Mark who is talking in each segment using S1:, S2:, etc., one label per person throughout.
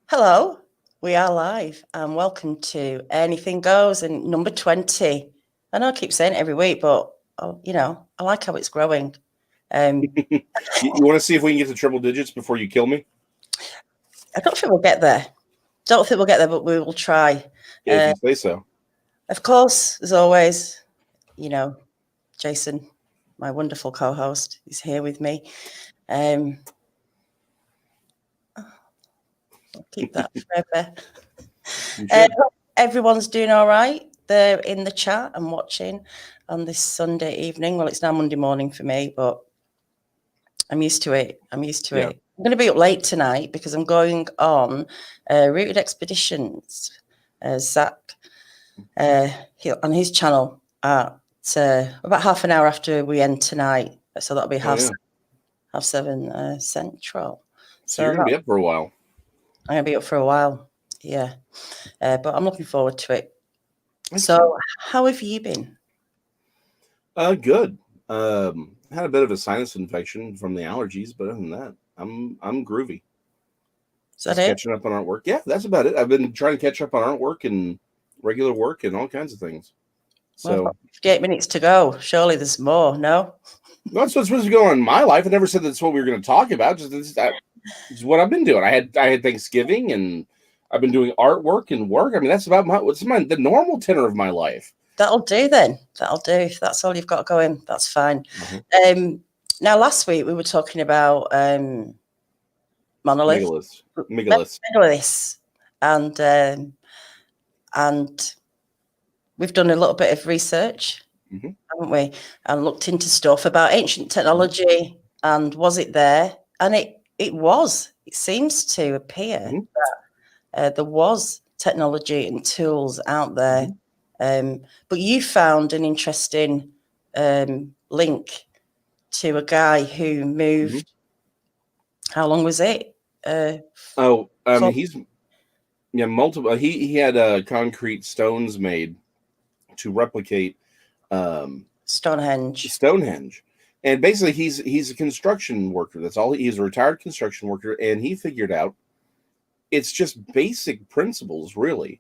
S1: Hello, we are live and welcome to Anything Goes and number 20. I know I keep saying it every week, but I like how it's growing.
S2: You want to see if we can get to triple digits before you kill me?
S1: I don't think we'll get there. But we will try.
S2: If you say so.
S1: Of course, as always, Jason, my wonderful co-host, is here with me. I'll keep that forever. Everyone's doing all right. They're in the chat and watching on this Sunday evening. Well, it's now Monday morning for me, but I'm used to it. I'm going to be up late tonight because I'm going on Rooted Expeditions. Zach on his channel at about half an hour after we end tonight. So that'll be half seven Central.
S2: So you're going to be up for a while.
S1: I'm going to be up for a while. Yeah. But I'm looking forward to it. So how have you been?
S2: Good. Had a bit of a sinus infection from the allergies, but other than that, I'm groovy.
S1: Is that it?
S2: Catching up on artwork. Yeah, that's about it. I've been trying to catch up on artwork and regular work and all kinds of things. So
S1: 58 minutes to go. Surely there's more, no?
S2: That's what's supposed to go on in my life. I never said that's what we were going to talk about. It's what I've been doing. I had Thanksgiving and I've been doing artwork and work. I mean, that's about the normal tenor of my life.
S1: That'll do then. That'll do. If that's all you've got going, that's fine. Mm-hmm. Now, last week we were talking about megaliths, and we've done a little bit of research, haven't we? And looked into stuff about ancient technology and was it there? And it was. It seems to appear that there was technology and tools out there. But you found an interesting link to a guy who moved. How long was it?
S2: He's multiple. He had concrete stones made to replicate
S1: Stonehenge,
S2: and basically he's a construction worker. That's all. He's a retired construction worker, and he figured out it's just basic principles, really,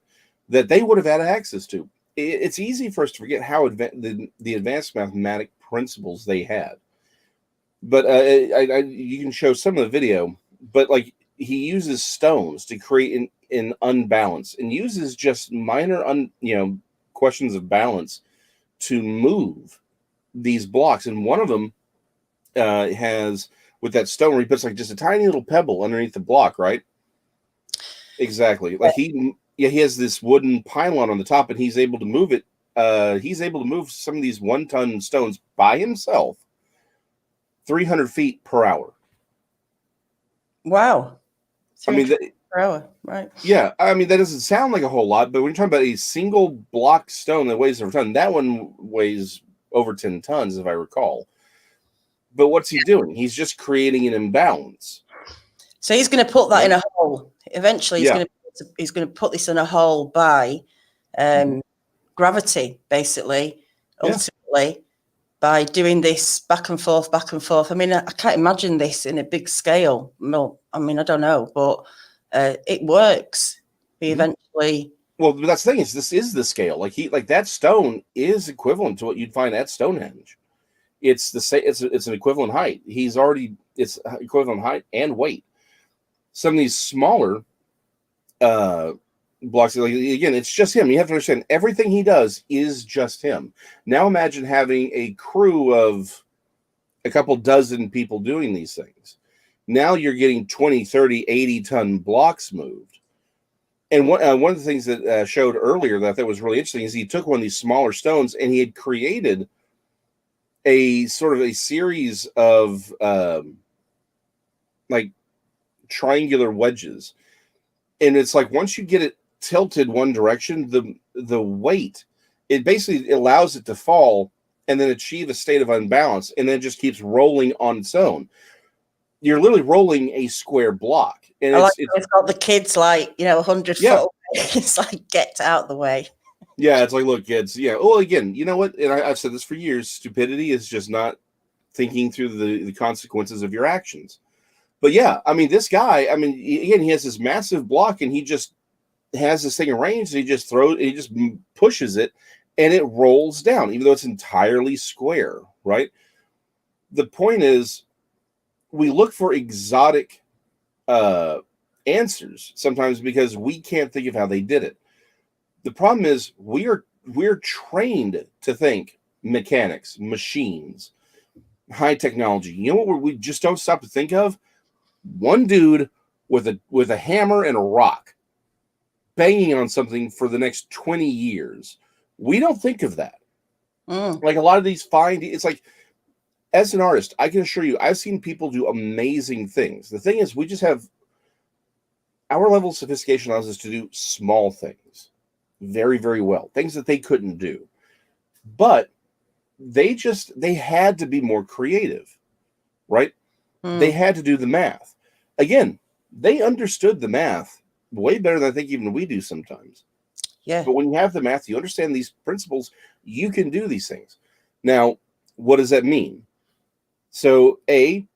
S2: that they would have had access to. It's easy for us to forget how the advanced mathematic principles they had. But you can show some of the video. But like he uses stones to create an unbalance, and uses just minor questions of balance to move these blocks. And one of them has with that stone where he puts like just a tiny little pebble underneath the block, right? Exactly. Like he has this wooden pylon on the top, and he's able to move it. He's able to move some of these 1-ton stones by himself, 300 feet per hour.
S1: Wow.
S2: I mean,
S1: per hour, right?
S2: Yeah. I mean, that doesn't sound like a whole lot, but when you're talking about a single block stone that weighs over a ton, that one weighs over 10 tons, if I recall. But what's he doing? He's just creating an imbalance.
S1: So he's going to put that in a hole. Eventually, he's going to put this in a hole by gravity, basically. Ultimately, by doing this back and forth. I mean, I can't imagine this in a big scale. No, I mean, I don't know, but it works. He eventually.
S2: Well, that's the thing is, this is the scale. Like that stone is equivalent to what you'd find at Stonehenge. It's the same. It's an equivalent height. It's equivalent height and weight. Some of these smaller blocks, like, again, it's just him. You have to understand everything he does is just him. Now imagine having a crew of a couple dozen people doing these things. Now you're getting 20, 30, 80-ton blocks moved. And one of the things that showed earlier that I thought was really interesting is he took one of these smaller stones and he had created a sort of a series of like triangular wedges, and it's like once you get it tilted one direction, the weight, it basically allows it to fall and then achieve a state of unbalance, and then it just keeps rolling on its own. You're literally rolling a square block, and
S1: it's got the kids 100 foot away. It's like, get out the way.
S2: Yeah, it's like, look, kids. Yeah. Well, again, you know what? And I've said this for years. Stupidity is just not thinking through the consequences of your actions. But yeah, I mean, this guy, I mean, again, he has this massive block and he just has this thing arranged. And he just pushes it and it rolls down, even though it's entirely square, right? The point is, we look for exotic answers sometimes because we can't think of how they did it. The problem is we're trained to think mechanics, machines, high technology. You know what we just don't stop to think of? One dude with a hammer and a rock banging on something for the next 20 years. We don't think of that. Like a lot of these it's like, as an artist, I can assure you, I've seen people do amazing things. The thing is, we just have our level of sophistication allows us to do small things very, very well, things that they couldn't do. But they had to be more creative, right? They had to do the math. Again, they understood the math way better than I think even we do sometimes.
S1: Yeah.
S2: But when you have the math, you understand these principles, you can do these things. Now, what does that mean? So,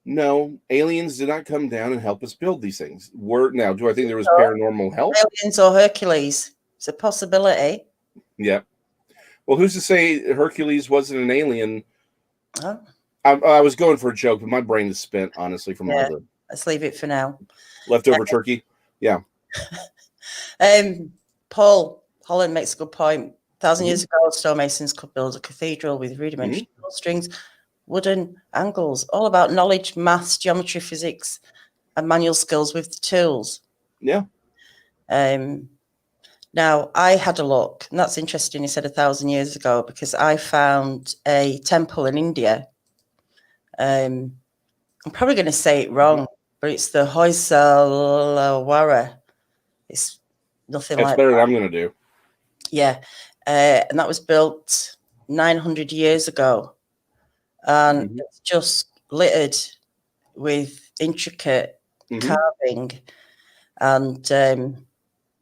S2: no, aliens did not come down and help us build these things. Now, do I think there was paranormal help?
S1: Aliens or Hercules. It's a possibility.
S2: Yeah. Well, who's to say Hercules wasn't an alien?
S1: Oh.
S2: I was going for a joke, but my brain is spent, honestly, from all the...
S1: Let's leave it for now.
S2: Leftover turkey? Yeah.
S1: Paul Holland makes a good point. 1,000 years ago, stonemasons could build a cathedral with rudimentary strings, wooden angles, all about knowledge, maths, geometry, physics, and manual skills with the tools.
S2: Yeah.
S1: Now, I had a look, and that's interesting. He said 1,000 years ago, because I found a temple in India. I'm probably going to say it wrong, but it's the Hoysalwara. It's nothing
S2: That's
S1: like
S2: better
S1: that.
S2: than I'm going to do.
S1: Yeah. And that was built 900 years ago. And it's just littered with intricate carving. And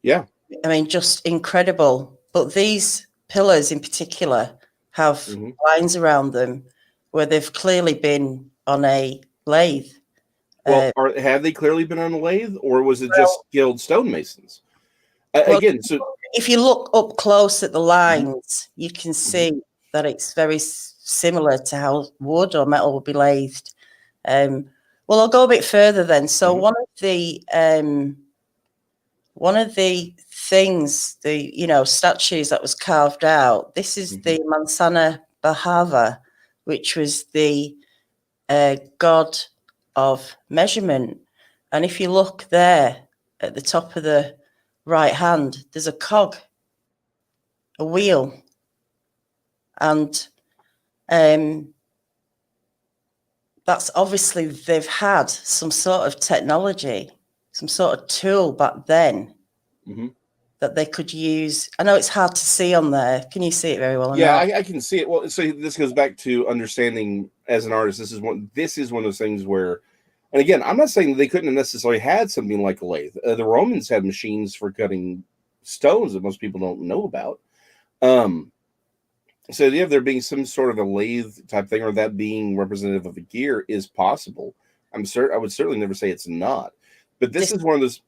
S2: yeah,
S1: I mean, just incredible. But these pillars in particular have lines around them where they've clearly been on a lathe.
S2: Well, have they clearly been on a lathe, or was it just skilled stonemasons? Again, so
S1: if you look up close at the lines, you can see that it's very similar to how wood or metal would be lathed. Well, I'll go a bit further then. So one of the things, the statues that was carved out, this is the Mansana Bhava, which was the god of measurement. And if you look there at the top of the right hand, there's a cog, a wheel, and that's obviously they've had some sort of technology, some sort of tool back then that they could use. I know it's hard to see on there. Can you see it very well?
S2: Yeah, I can see it. Well, so this goes back to understanding as an artist. This is one of those things where, and again, I'm not saying they couldn't have necessarily had something like a lathe. The Romans had machines for cutting stones that most people don't know about. So the idea of there being some sort of a lathe type thing, or that being representative of a gear, is possible. I would certainly never say it's not. But this is one of those.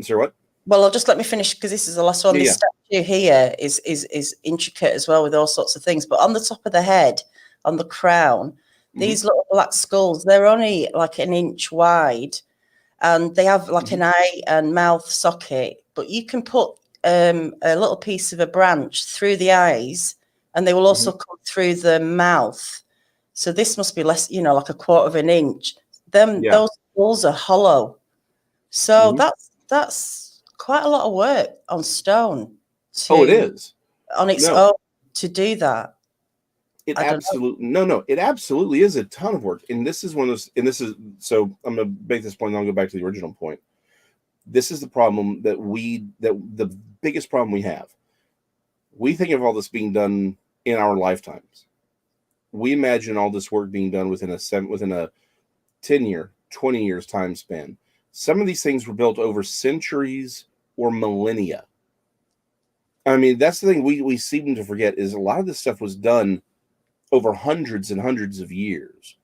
S2: Sorry, what?
S1: Well, I'll just let me finish because this is the last one. Yeah, this statue here is intricate as well with all sorts of things. But on the top of the head, on the crown, these little black skulls, they're only like an inch wide, and they have like an eye and mouth socket. But you can put a little piece of a branch through the eyes, and they will also come through the mouth. So this must be less, like a quarter of an inch. Those skulls are hollow. So that's quite a lot of work on stone.
S2: It is
S1: on its own to do that.
S2: It absolutely is a ton of work. And this is one of those. And this is so. I'm going to make this point. And I'll go back to the original point. This is the problem that the biggest problem we have. We think of all this being done in our lifetimes. We imagine all this work being done within a 10-year, 20 years time span. Some of these things were built over centuries or millennia. I mean, that's the thing we seem to forget is a lot of this stuff was done over hundreds and hundreds of years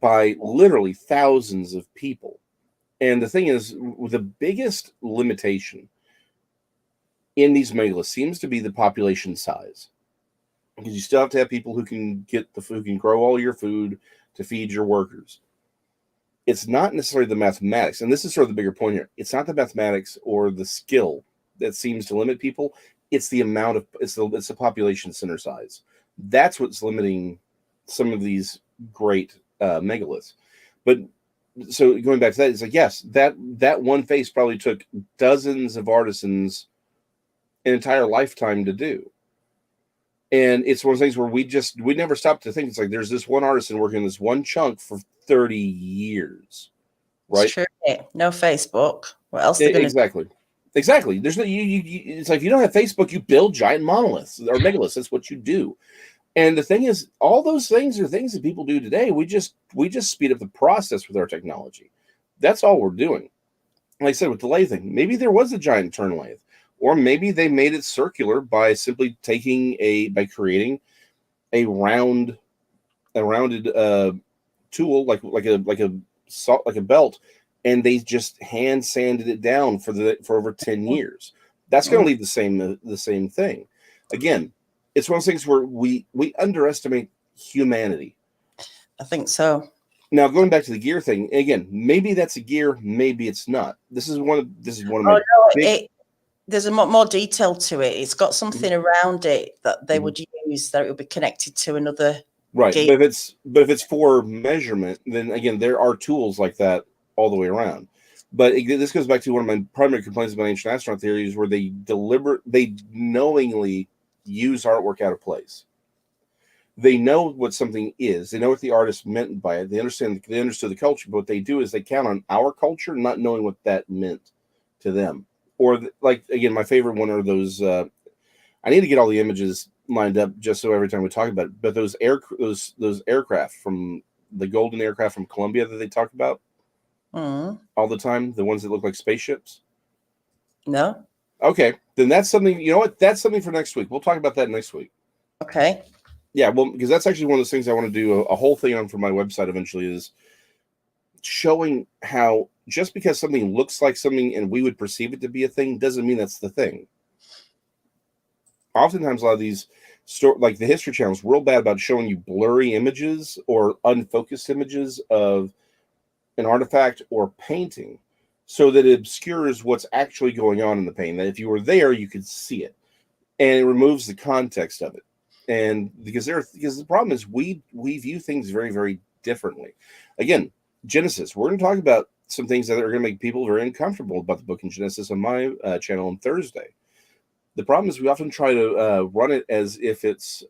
S2: by literally thousands of people. And the thing is, the biggest limitation in these megaliths seems to be the population size, because you still have to have people who can get the food, can grow all your food to feed your workers. It's not necessarily the mathematics, and this is sort of the bigger point here. It's not the mathematics or the skill that seems to limit people. It's the amount of it's the population center size. That's what's limiting some of these great megaliths. But so going back to that, it's like, yes, that one face probably took dozens of artisans an entire lifetime to do. And it's one of those things where we never stop to think. It's like there's this one artisan working on this one chunk for 30 years, right?
S1: It's true. No Facebook. What else are they going to do?
S2: Exactly. There's no you. It's like if you don't have Facebook, you build giant monoliths or megaliths. That's what you do. And the thing is, all those things are things that people do today. We just speed up the process with our technology. That's all we're doing. Like I said, with the lathe thing, maybe there was a giant turn lathe, or maybe they made it circular by simply creating a rounded tool like a belt, and they just hand sanded it down for over 10 years. That's going to leave the same thing. Again, it's one of those things where we underestimate humanity.
S1: I think so.
S2: Now, going back to the gear thing again, maybe that's a gear, maybe it's not. This is one of my.
S1: There's a more detail to it. It's got something around it that they would use, that it would be connected to another.
S2: Right,
S1: gear.
S2: but if it's for measurement, then again there are tools like that all the way around. But this goes back to one of my primary complaints about ancient astronaut theories, where they knowingly use artwork out of place. They know what something is. They know what the artist meant by it. They understood the culture. But what they do is they count on our culture, not knowing what that meant to them. Or like again, my favorite one are those. I need to get all the images lined up just so every time we talk about it. But those aircraft from the golden aircraft from Colombia that they talk about all the time, the ones that look like spaceships.
S1: No.
S2: Okay, then that's something. You know what? That's something for next week. We'll talk about that next week.
S1: Okay.
S2: Yeah, well, because that's actually one of those things I want to do a whole thing on for my website eventually, is showing how just because something looks like something and we would perceive it to be a thing doesn't mean that's the thing. Oftentimes, a lot of these like the History Channel is real bad about showing you blurry images or unfocused images of an artifact or painting, so that it obscures what's actually going on in the painting. That if you were there, you could see it, and it removes the context of it. And because the problem is we view things very, very differently. Again, Genesis. We're going to talk about some things that are going to make people very uncomfortable about the book in Genesis on my channel on Thursday. The problem is we often try to run it as if it's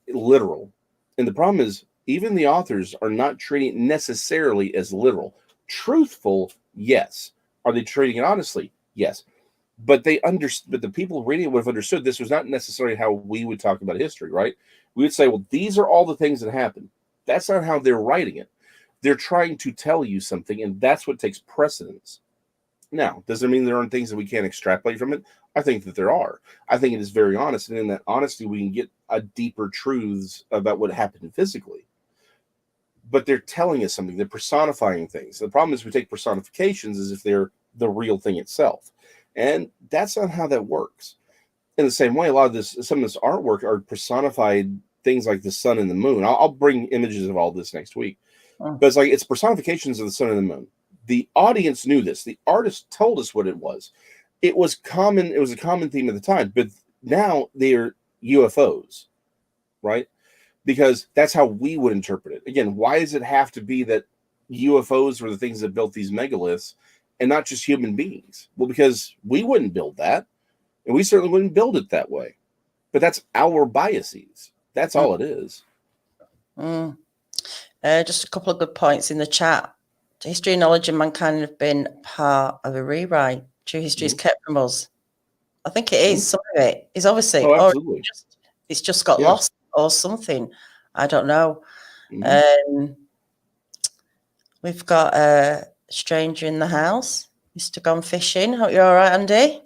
S2: literal, and the problem is even the authors are not treating it necessarily as literal. Truthful, yes. Are they treating it honestly? Yes. But the people reading it would have understood this was not necessarily how we would talk about history, right? We would say, well, these are all the things that happened. That's not how they're writing it. They're trying to tell you something, and that's what takes precedence. Now, does it mean there aren't things that we can't extrapolate from it? I think that there are. I think it is very honest, and in that honesty, we can get a deeper truths about what happened physically. But they're telling us something. They're personifying things. The problem is we take personifications as if they're the real thing itself. And that's not how that works. In the same way, some of this artwork are personified things like the sun and the moon. I'll bring images of all this next week. But it's personifications of the sun and the moon. The audience knew this. The artist told us what it was. It was common. It was a common theme at the time. But now they're UFOs, right? Because that's how we would interpret it. Again, why does it have to be that UFOs were the things that built these megaliths and not just human beings? Well, because we wouldn't build that, and we certainly wouldn't build it that way. But that's our biases. That's all it is.
S1: Just a couple of good points in the chat. History and knowledge of mankind have been part of a rewrite. True history is kept from us. I think it is. Some of it is obviously.
S2: Absolutely.
S1: It's just got lost or something. I don't know. We've got a stranger in the house. Mr. Gone Fishing. Hope you're all right, Andy.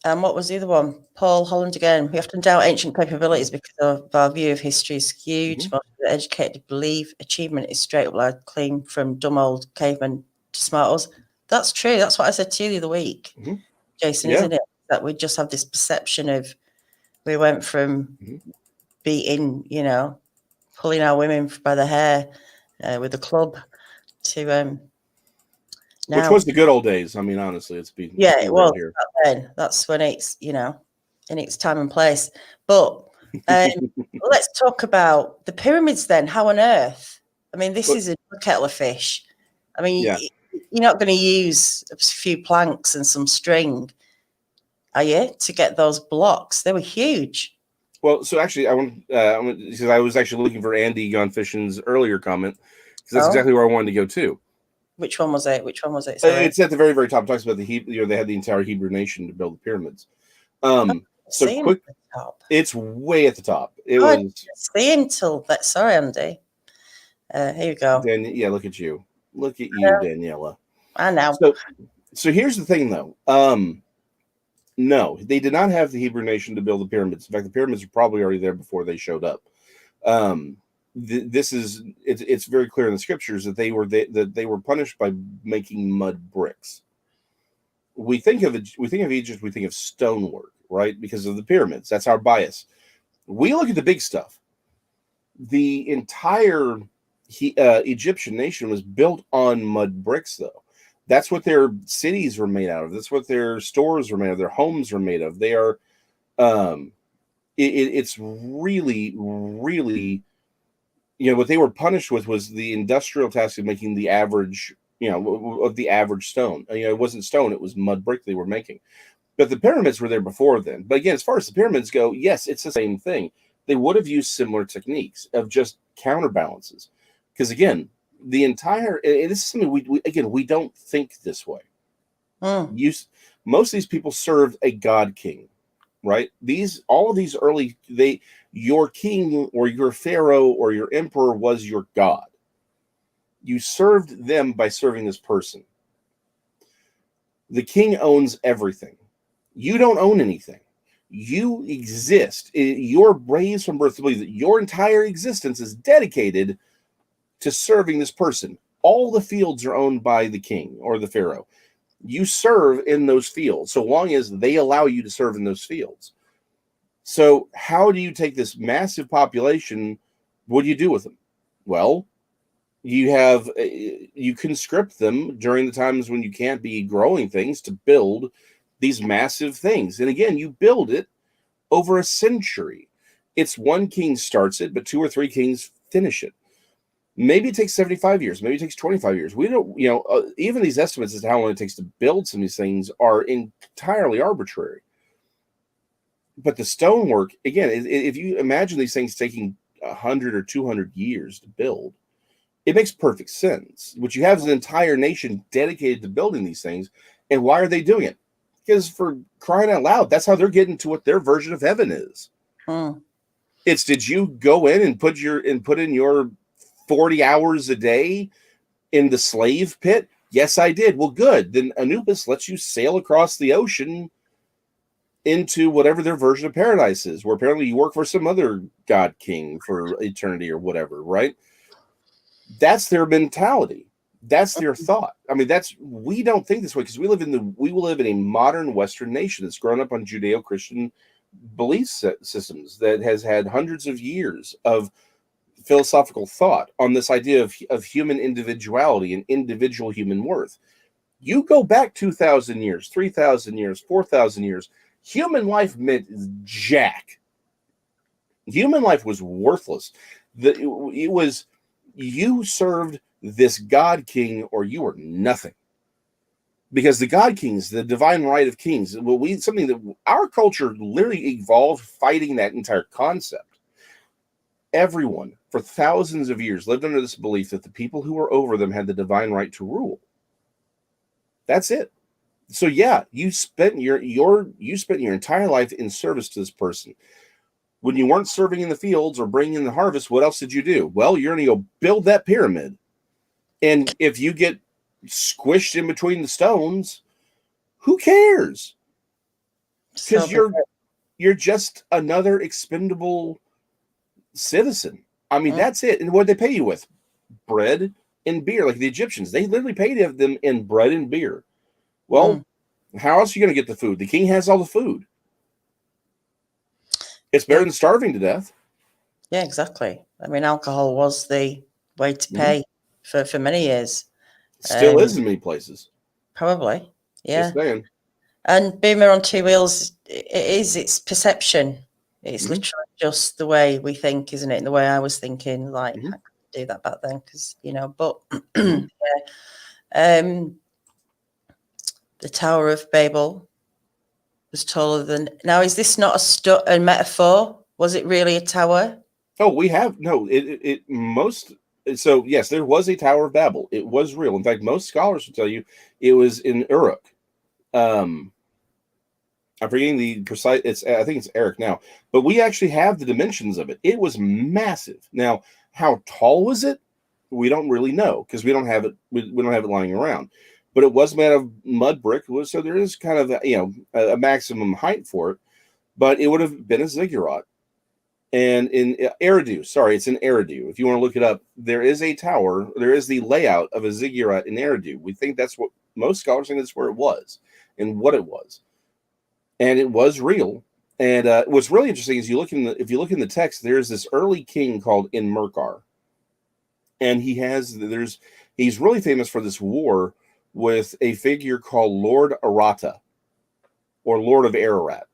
S1: And what was the other one? Paul Holland again. We often doubt ancient capabilities because of our view of history is skewed. Most of the educated believe achievement is straight up like clean from dumb old cavemen to smart us. That's true. That's what I said to you the other week, Jason, isn't it? That we just have this perception of we went from beating, pulling our women by the hair with a club to now.
S2: Which was the good old days. I mean, honestly,
S1: it was here. Then. That's when it's, in its time and place. But let's talk about the pyramids then. How on earth? I mean, this is a kettle of fish. I mean, you're not going to use a few planks and some string, are you, to get those blocks? They were huge.
S2: Well, so actually, because I was actually looking for Andy Gone Fishing's earlier comment, because that's exactly where I wanted to go too.
S1: Which one was it?
S2: Sorry. It's at the very, very top. It talks about they had the entire Hebrew nation to build the pyramids. So quick, it's way at the top. It was.
S1: See until that. Sorry, Andy. Here you go.
S2: Look at you. Look at you, Daniela.
S1: I know.
S2: So here's the thing, though. No, they did not have the Hebrew nation to build the pyramids. In fact, the pyramids were probably already there before they showed up. It's very clear in the scriptures that they were punished by making mud bricks. We think of Egypt, we think of stonework, right? Because of the pyramids. That's our bias. We look at the big stuff. The entire Egyptian nation was built on mud bricks, though. That's what their cities were made out of. That's what their stores were made of. Their homes were made of. They are. It's really, really. What they were punished with was the industrial task of making the average, of the average stone. It wasn't stone; it was mud brick they were making. But the pyramids were there before then. But again, as far as the pyramids go, yes, it's the same thing. They would have used similar techniques of just counterbalances, because again. The entire, and this is something we don't think this way. Most of these people served a god king, right? All of these early, your king or your pharaoh or your emperor was your god. You served them by serving this person. The king owns everything. You don't own anything. You exist. You're raised from birth to believe that your entire existence is dedicated to serving this person. All the fields are owned by the king or the pharaoh. You serve in those fields so long as they allow you to serve in those fields. So how do you take this massive population? What do you do with them? Well, you conscript them during the times when you can't be growing things to build these massive things. And again, you build it over a century. It's one king starts it, but 2 or 3 kings finish it. Maybe it takes 75 years. Maybe it takes 25 years. We don't, even these estimates as to how long it takes to build some of these things are entirely arbitrary. But the stonework, again, if you imagine these things taking 100 or 200 years to build, it makes perfect sense. What you have is an entire nation dedicated to building these things. And why are they doing it? Because for crying out loud, that's how they're getting to what their version of heaven is. It's, did you go in and put in your 40 hours a day in the slave pit? Yes, I did. Well, good. Then Anubis lets you sail across the ocean into whatever their version of paradise is, where apparently you work for some other god king for eternity or whatever, right? That's their mentality. That's their thought. I mean, we don't think this way because we live in a modern Western nation that's grown up on Judeo-Christian belief systems that has had hundreds of years of philosophical thought on this idea of human individuality and individual human worth. You go back 2,000 years, 3,000 years, 4,000 years, human life meant jack. Human life was worthless. It was, you served this god king or you were nothing. Because the god kings, the divine right of kings, something that our culture literally evolved fighting that entire concept. Everyone for thousands of years lived under this belief that the people who were over them had the divine right to rule. That's it. So yeah, you spent your entire life in service to this person. When you weren't serving in the fields or bringing in the harvest, what else did you do? Well, you're going to go build that pyramid. And if you get squished in between the stones, who cares? Because you're just another expendable citizen. I mean, that's it. And what they pay you with? Bread and beer. Like the Egyptians, they literally paid them in bread and beer. Well, how else are you going to get the food? The king has all the food. It's better than starving to death.
S1: Yeah, exactly. I mean, alcohol was the way to pay for many years.
S2: Still is in many places.
S1: Probably, yeah.
S2: Just saying.
S1: And Boomer on Two Wheels, it's perception. It's literally just the way we think, isn't it? And the way I was thinking, like, I couldn't do that back then because, but the Tower of Babel was taller than. Now, is this not a metaphor? Was it really a tower?
S2: Oh, we have no. So yes, there was a Tower of Babel. It was real. In fact, most scholars will tell you it was in Uruk. I'm forgetting the precise. I think it's Eric now, but we actually have the dimensions of it. It was massive. Now, how tall was it? We don't really know because we don't have it. We don't have it lying around. But it was made of mud brick, so there is kind of a maximum height for it. But it would have been a ziggurat. And in Eridu, it's in Eridu. If you want to look it up, there is a tower. There is the layout of a ziggurat in Eridu. We think that's what most scholars think that's where it was and what it was. And it was real. And what's really interesting is if you look in the text, there's this early king called Enmerkar, and he's really famous for this war with a figure called Lord Arata, or Lord of Ararat.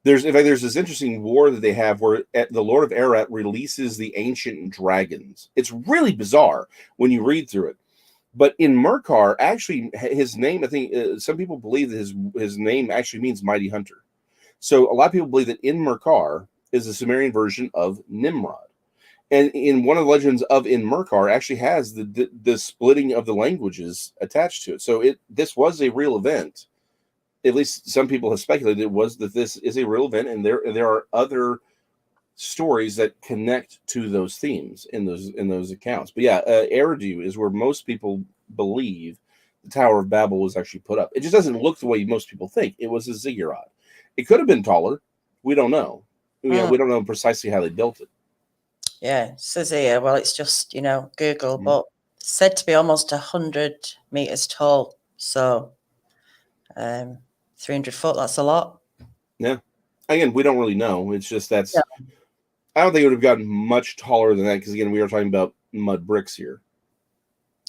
S2: There's this interesting war that they have where the Lord of Ararat releases the ancient dragons. It's really bizarre when you read through it. But in Merkar, actually, his name, I think some people believe that his name actually means mighty hunter. So a lot of people believe that in Merkar is a Sumerian version of Nimrod. And in one of the legends of in Merkar actually has the splitting of the languages attached to it. So this was a real event. At least some people have speculated that this is a real event, and there are other stories that connect to those themes in those accounts. But yeah, Eridu is where most people believe the Tower of Babel was actually put up. It just doesn't look the way most people think. It was a ziggurat. It could have been taller. We don't know. We don't know precisely how they built it.
S1: Yeah, it says here, well, it's just, Google, but said to be almost 100 meters tall. So 300 foot, that's a lot.
S2: Yeah. Again, we don't really know. It's just I don't think it would have gotten much taller than that because, again, we are talking about mud bricks here.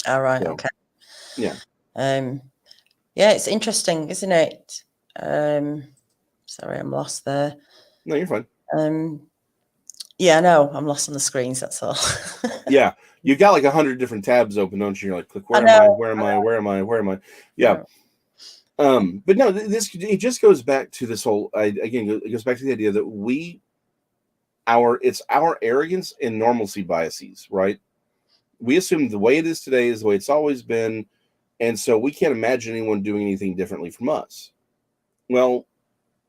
S1: All right. So, okay.
S2: Yeah.
S1: Yeah, it's interesting, isn't it? Sorry, I'm lost there.
S2: No, you're fine.
S1: Yeah, I know. I'm lost on the screens, that's all.
S2: Yeah. You've got like 100 different tabs open, don't you? You're like, click, where am I? Yeah. But no, it just goes back to this whole, it goes back to the idea that it's our arrogance and normalcy biases, right? We assume the way it is today is the way it's always been. And so we can't imagine anyone doing anything differently from us. Well,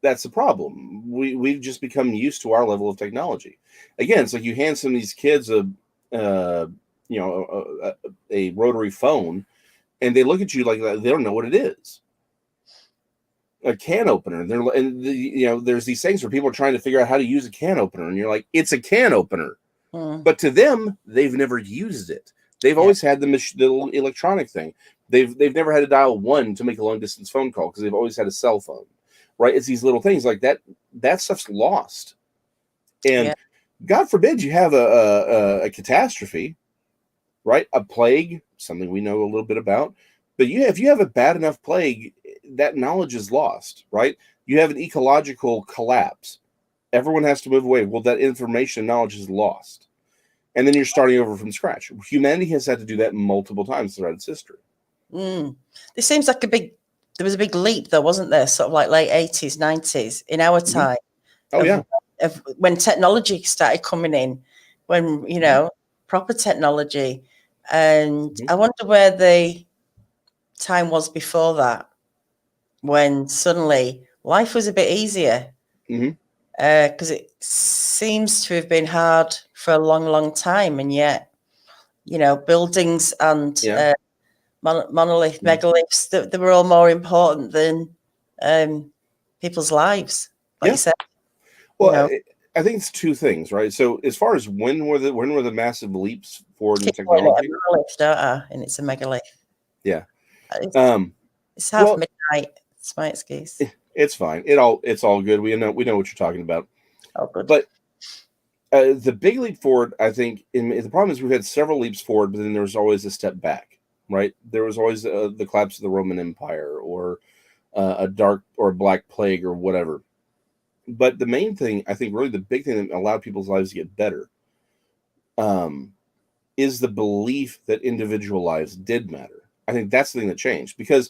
S2: that's the problem. We've just become used to our level of technology. Again, it's like you hand some of these kids a rotary phone and they look at you like they don't know what it is. A can opener. There's these things where people are trying to figure out how to use a can opener, and you're like, it's a can opener. But to them, they've never used it. They've always had the little electronic thing. They've never had to dial 1 to make a long distance phone call because they've always had a cell phone, right? It's these little things like that. That stuff's lost, and God forbid you have a catastrophe, right? A plague, something we know a little bit about. But if you have a bad enough plague, that knowledge is lost, right? You have an ecological collapse. Everyone has to move away. Well, that information and knowledge is lost. And then you're starting over from scratch. Humanity has had to do that multiple times throughout its history.
S1: This seems like there was a big leap, though, wasn't there? Sort of like late 80s, 90s in our time. Of when technology started coming in, when, proper technology. And I wonder where the time was before that, when suddenly life was a bit easier, because it seems to have been hard for a long, long time, and yet, buildings and monolith megaliths, they were all more important than people's lives, like
S2: Yeah.
S1: you said.
S2: Well, I think it's two things, right? So as far as when were the massive leaps forward in technology?
S1: And it's a megalith.
S2: Yeah.
S1: It's half midnight. It's my excuse.
S2: It's fine. It's all good. We know what you're talking about.
S1: Oh, good.
S2: But the big leap forward, I think, the problem is we've had several leaps forward, but then there's always a step back, right? There was always the collapse of the Roman Empire, or a dark or a black plague, or whatever. But the main thing, I think, really the big thing that allowed people's lives to get better, is the belief that individual lives did matter. I think that's the thing that changed, because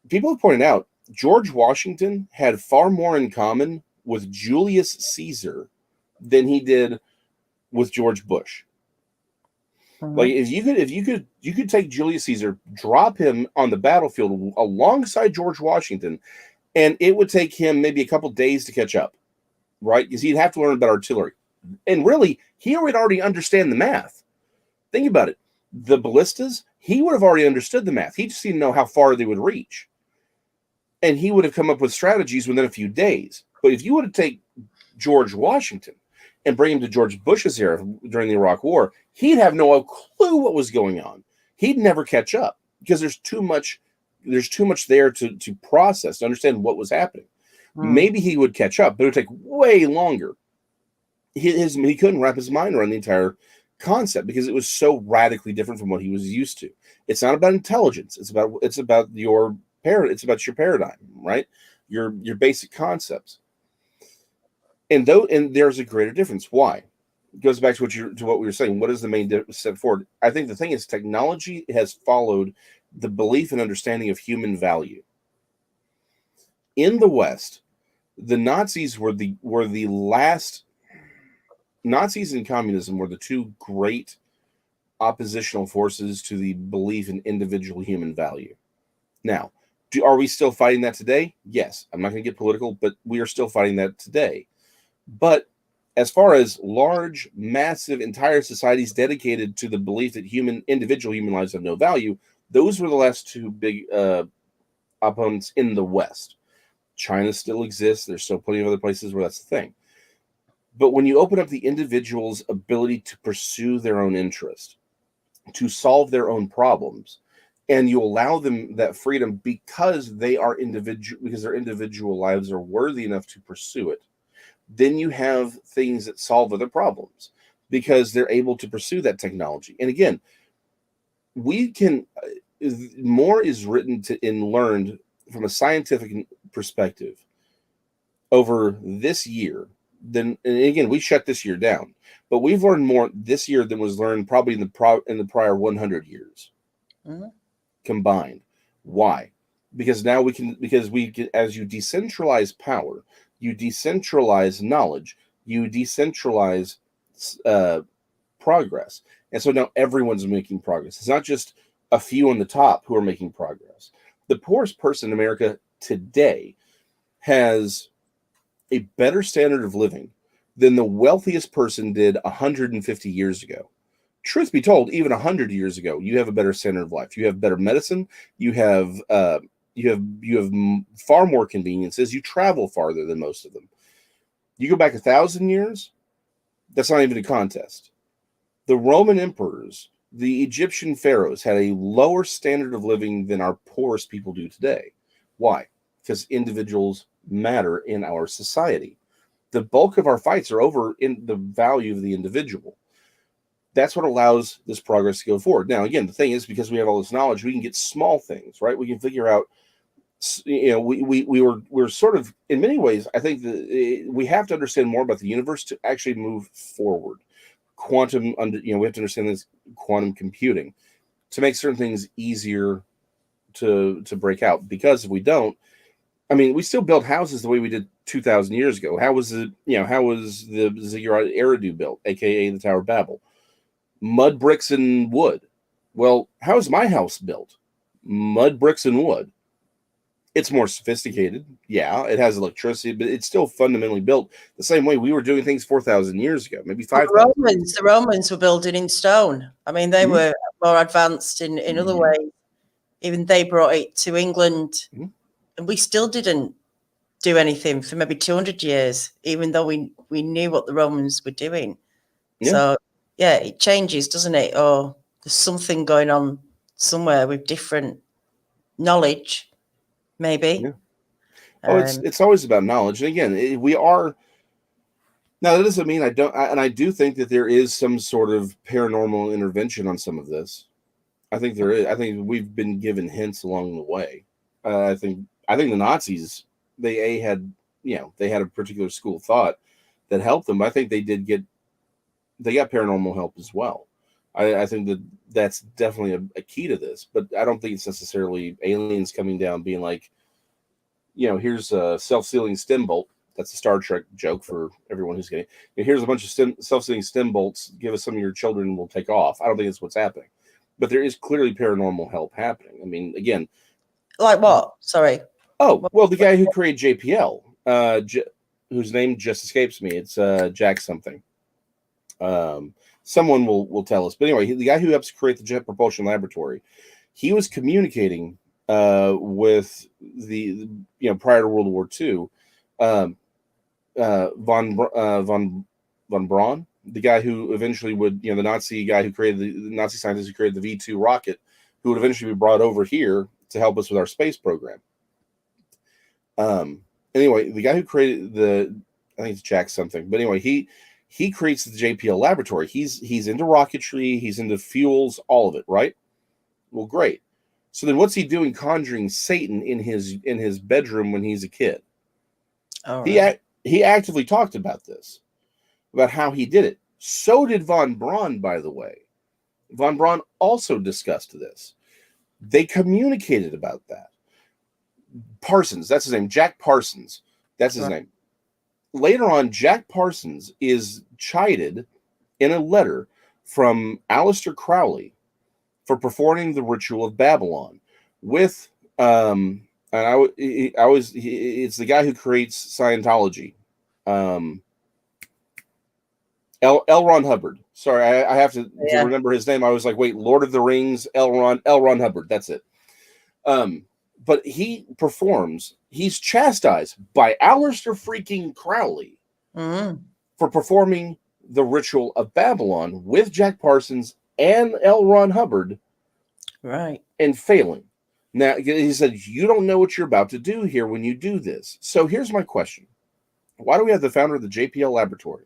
S2: people have pointed out George Washington had far more in common with Julius Caesar than he did with George Bush. Mm-hmm. Like if you could take Julius Caesar, drop him on the battlefield alongside George Washington, and it would take him maybe a couple days to catch up, right? Because he'd have to learn about artillery. And really, he would already understand the math. Think about it. The ballistas, he would have already understood the math. He just didn't know how far they would reach. And he would have come up with strategies within a few days. But if you were to take George Washington and bring him to George Bush's era during the Iraq War, he'd have no clue what was going on. He'd never catch up because there's too much there to process, to understand what was happening. Maybe he would catch up, but it would take way longer. He couldn't wrap his mind around the entire concept because it was so radically different from what he was used to. It's not about intelligence. It's about your paradigm, right? Your basic concepts. And there's a greater difference. Why? It goes back to what we were saying. What is the main step forward? I think the thing is technology has followed the belief and understanding of human value. In the West, the Nazis were the last. Nazis and communism were the two great oppositional forces to the belief in individual human value. Now, are we still fighting that today? Yes. I'm not going to get political, but we are still fighting that today. But as far as large, massive, entire societies dedicated to the belief that individual human lives have no value, those were the last two big opponents in the West. China still exists. There's still plenty of other places where that's the thing. But when you open up the individual's ability to pursue their own interest, to solve their own problems, and you allow them that freedom because they are because their individual lives are worthy enough to pursue it, then you have things that solve other problems because they're able to pursue that technology. And again, more is written and learned from a scientific perspective over this year. And again, we shut this year down, but we've learned more this year than was learned probably in the prior 100 years combined. Why? Because now we can, as you decentralize power, you decentralize knowledge, you decentralize progress. And so now everyone's making progress. It's not just a few on the top who are making progress. The poorest person in America today has a better standard of living than the wealthiest person did 150 years ago. Truth be told, even 100 years ago, you have a better standard of life. You have better medicine. You have far more conveniences. You travel farther than most of them. You go back 1,000 years, that's not even a contest. The Roman emperors, the Egyptian pharaohs had a lower standard of living than our poorest people do today. Why? Because individuals matter in our society. The bulk of our fights are over in the value of the individual. That's what allows this progress to go forward. Now, again, the thing is, because we have all this knowledge, we can get small things, right? We can figure out, we're sort of, in many ways, I think that we have to understand more about the universe to actually move forward. We have to understand this quantum computing to make certain things easier to break out. Because if we don't, we still build houses the way we did 2,000 years ago. How was the ziggurat Eridu built, aka the Tower of Babel? Mud, bricks, and wood. Well, how is my house built? Mud, bricks, and wood. It's more sophisticated. Yeah, it has electricity, but it's still fundamentally built the same way we were doing things 4,000 years ago, maybe 5,000.
S1: The Romans were building in stone. They were more advanced in other ways. Even they brought it to England. And we still didn't. do anything for maybe 200 years, even though we knew what the Romans were doing.
S2: Yeah.
S1: So, yeah, it changes, doesn't it? Or there's something going on somewhere with different knowledge, maybe.
S2: Yeah. Oh, it's always about knowledge. And again, we are. Now, that doesn't mean I do think that there is some sort of paranormal intervention on some of this. I think there is. I think we've been given hints along the way. I think the Nazis, they had a particular school of thought that helped them. I think they got paranormal help as well. I think that's definitely a key to this, but I don't think it's necessarily aliens coming down being like, here's a self-sealing stem bolt. That's a Star Trek joke for everyone who's getting. Here's a bunch of self-sealing stem bolts. Give us some of your children, and we'll take off. I don't think that's what's happening, but there is clearly paranormal help happening. I mean, again,
S1: like what? Sorry.
S2: Oh, well, the guy who created JPL, whose name just escapes me. It's Jack something. Someone will tell us. But anyway, the guy who helps create the Jet Propulsion Laboratory, he was communicating with the prior to World War II, von Braun, the guy who eventually would, the Nazi guy who created the Nazi scientist who created the V2 rocket, who would eventually be brought over here to help us with our space program. Anyway, the guy who created I think it's Jack something, but anyway, he creates the JPL laboratory. He's into rocketry, he's into fuels, all of it, right? Well, great. So then what's he doing conjuring Satan in his bedroom when he's a kid?
S1: All right.
S2: He actively talked about this, about how he did it. So did von Braun, by the way. Von Braun also discussed this. They communicated about that. Parsons, that's his name. Jack Parsons, that's his name. Later on, Jack Parsons is chided in a letter from Aleister Crowley for performing the ritual of Babylon with, and it's the guy who creates Scientology, Elrond Hubbard. Sorry, I have to remember his name. I was like, wait, Lord of the Rings, Elrond Hubbard. That's it. But he performs. He's chastised by Aleister freaking Crowley for performing the ritual of Babylon with Jack Parsons and Elrond Hubbard,
S1: right?
S2: And failing. Now he said, "You don't know what you're about to do here when you do this." So here's my question: why do we have the founder of the JPL laboratory